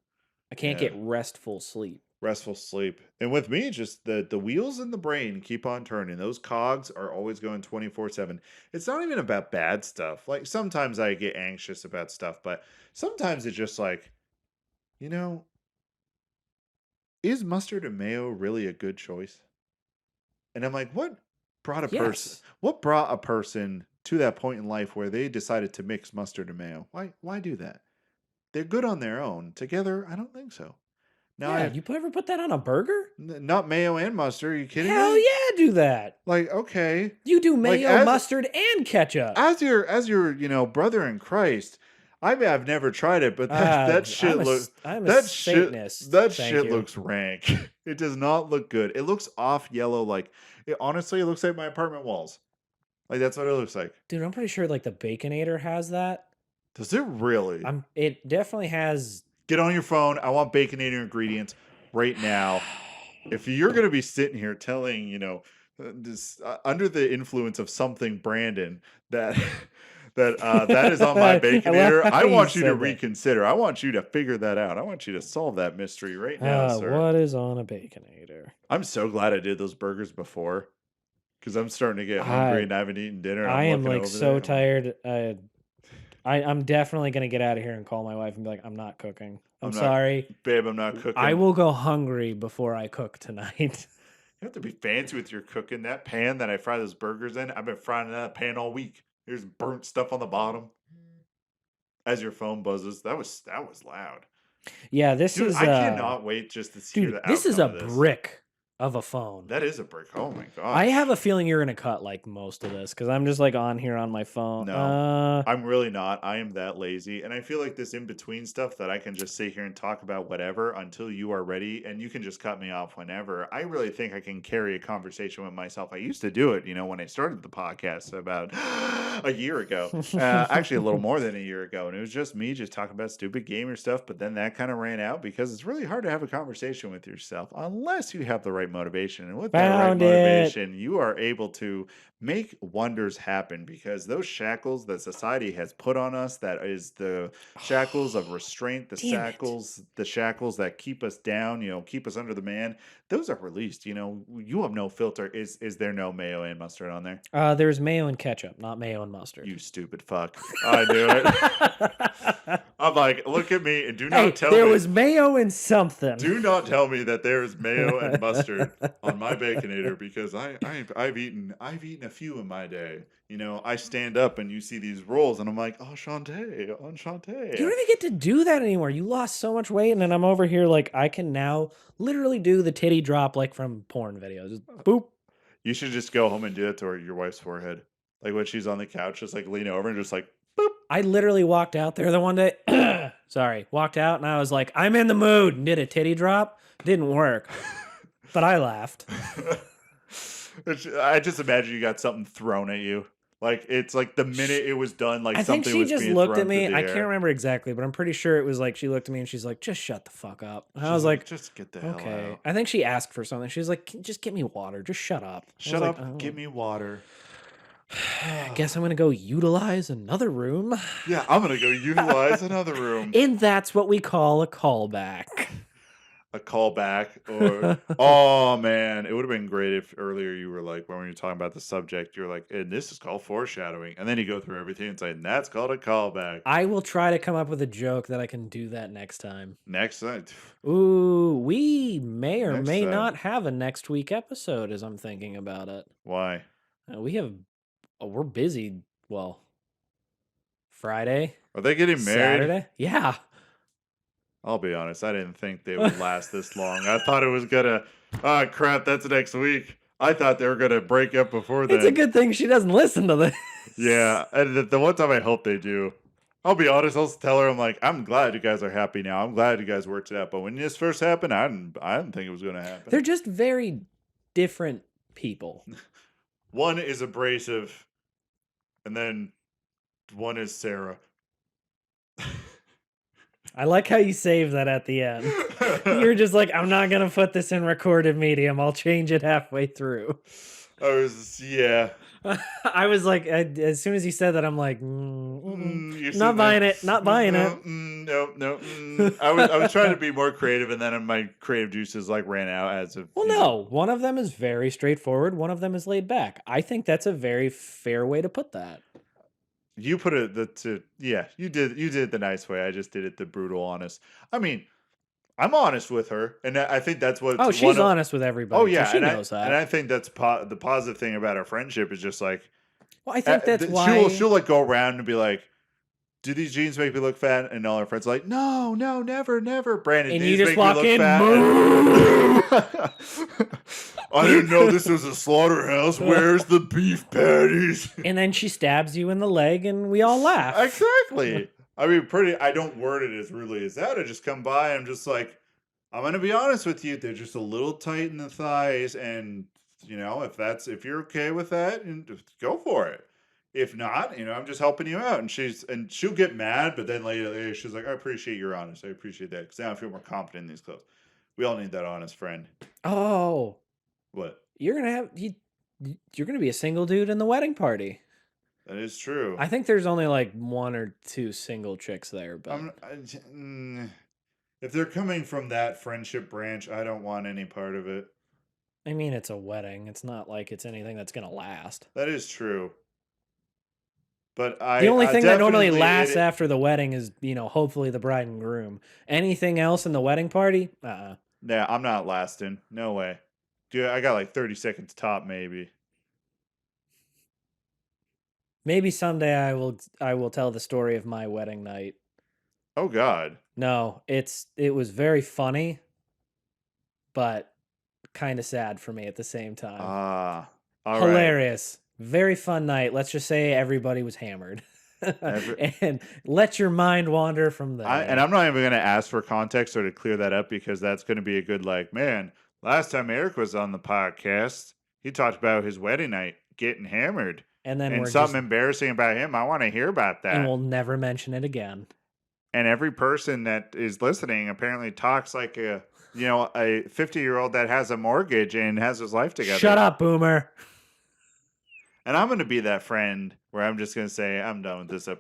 I can't get restful sleep. Restful sleep. And with me, just the wheels in the brain keep on turning. Those cogs are always going 24/7. It's not even about bad stuff. Like sometimes I get anxious about stuff, but sometimes it's just like, is mustard and mayo really a good choice? And I'm like, what brought a person to that point in life where they decided to mix mustard and mayo? Why do that? They're good on their own. Together, I don't think so. Now, you ever put that on a burger? Not mayo and mustard. Are you kidding me? Hell yeah, do that. Like, okay. You do mayo, mustard, and ketchup. As your brother in Christ, I've never tried it, but that shit looks. Satanist. That shit looks rank. It does not look good. It looks off yellow. Like honestly, it looks like my apartment walls. Like that's what it looks like. Dude, I'm pretty sure like the Baconator has that. Does it really? It definitely has. Get on your phone. I want Baconator ingredients right now. If you're gonna be sitting here telling this under the influence of something, Brandon, that. That is on my Baconator. I want you to reconsider. I want you to figure that out. I want you to solve that mystery right now, sir. What is on a Baconator? I'm so glad I did those burgers before, because I'm starting to get hungry and I haven't eaten dinner. I am like so tired. I'm definitely gonna get out of here and call my wife and be like, I'm not cooking. I'm sorry, babe. I'm not cooking. I will go hungry before I cook tonight. You have to be fancy with your cooking. That pan that I fry those burgers in, I've been frying in that pan all week. There's burnt stuff on the bottom. As your phone buzzes, that was loud. Yeah, this is. I cannot wait just to see the outcome. This is a brick of a phone. That is a brick. Oh my god! I have a feeling you're gonna cut like most of this because I'm just like on here on my phone. No, I'm really not. I am that lazy, and I feel like this in between stuff that I can just sit here and talk about whatever until you are ready, and you can just cut me off whenever. I really think I can carry a conversation with myself. I used to do it, when I started the podcast about a year ago, actually a little more than a year ago, and it was just me just talking about stupid gamer stuff. But then that kind of ran out because it's really hard to have a conversation with yourself unless you have the right motivation, and with that right motivation you are able to make wonders happen, because those shackles that society has put on us, that is the shackles of restraint, the shackles that keep us down, keep us under the man, those are released. You have no filter. Is there no mayo and mustard on there? There's mayo and ketchup, not mayo and mustard. You stupid fuck. I knew it. I'm like, look at me and do not tell me. There was mayo and something. Do not tell me that there is mayo and mustard on my Baconator, because I've eaten a few in my day. I stand up and you see these rolls and I'm like, enchanté. You don't even get to do that anymore. You lost so much weight, and then I'm over here like I can now literally do the titty drop like from porn videos. Just boop. You should just go home and do it to your wife's forehead. Like when she's on the couch, just like lean over and just like boop. I literally walked out there the one day. Walked out and I was like, I'm in the mood, and did a titty drop. Didn't work, but I laughed. I just imagine you got something thrown at you. Like it's like the minute it was done, like something was being thrown. I think she just looked at me. I can't remember exactly, but I'm pretty sure it was like she looked at me and she's like, "Just shut the fuck up." And I was like, "Just get the hell out." I think she asked for something. She's like, "Just get me water. Just shut up." Shut up. Get me water. I guess I'm gonna go utilize another room. Yeah, I'm gonna go utilize another room. And that's what we call a callback. a callback or oh man, it would have been great if earlier you were like when we were talking about the subject, you're like, and this is called foreshadowing, and then you go through everything and say, and that's called a callback. I will try to come up with a joke that I can do that next time. Next time. Ooh, we may or Next may time. not have a next week episode as I'm thinking about it. Why? We're busy. Well, Friday, Are they getting married? Saturday. Yeah. I'll be honest, I didn't think they would last this long. I thought it was gonna. Oh crap, that's next week. I thought they were gonna break up before then. It's a good thing she doesn't listen to this. Yeah, and the one time I hope they do. I'll be honest, I'll tell her, I'm like, I'm glad you guys are happy now. I'm glad you guys worked it out. But when this first happened, I didn't think it was gonna happen. They're just very different people. One is abrasive, and then one is Sarah. I like how you saved that at the end. You're just like, I'm not going to put this in recorded medium. I'll change it halfway through. Yeah. I was like, as soon as you said that, I'm like, not buying it. Not buying it. No. I was trying to be more creative, and then my creative juices like ran out as of. Well, no. One of them is very straightforward. One of them is laid back. I think that's a very fair way to put that. You put it you did the nice way. I just did it the brutal honest. I mean, I'm honest with her, and I think that's what. Oh, she's honest with everybody. Oh yeah, she knows that. And I think that's the positive thing about our friendship is just like. Well, I think that's why she'll like go around and be like, "Do these jeans make me look fat?" And all her friends are like, "No, never." Brandon, and these you just make walk me look in. Fat. I didn't know this was a slaughterhouse. Where's the beef patties? And then she stabs you in the leg, and we all laugh. Exactly. I mean, I don't word it as rudely as that. I just come by and I'm just like, I'm going to be honest with you. They're just a little tight in the thighs. And, if you're okay with that, and just go for it. If not, I'm just helping you out. And she'll get mad, but then later she's like, I appreciate your honest. I appreciate that. Because now I feel more confident in these clothes. We all need that honest friend. Oh. What? You're gonna be a single dude in the wedding party. That is true. I think there's only like one or two single chicks there, but if they're coming from that friendship branch, I don't want any part of it. I mean, it's a wedding. It's not like it's anything that's gonna last. That is true. But the only thing that normally lasts after the wedding is, hopefully the bride and groom. Anything else in the wedding party? Yeah, I'm not lasting. No way. Dude, I got like 30 seconds top, maybe. Maybe someday I will tell the story of my wedding night. Oh God. No, it was very funny, but kind of sad for me at the same time. Hilarious. Right. Very fun night. Let's just say everybody was hammered. And let your mind wander from there. And I'm not even going to ask for context or to clear that up because that's going to be a good man. Last time Eric was on the podcast, he talked about his wedding night getting hammered. And something embarrassing about him. I want to hear about that. And we'll never mention it again. And every person that is listening apparently talks like a 50-year-old that has a mortgage and has his life together. Shut up, boomer. And I'm going to be that friend where I'm just going to say, I'm done with this episode.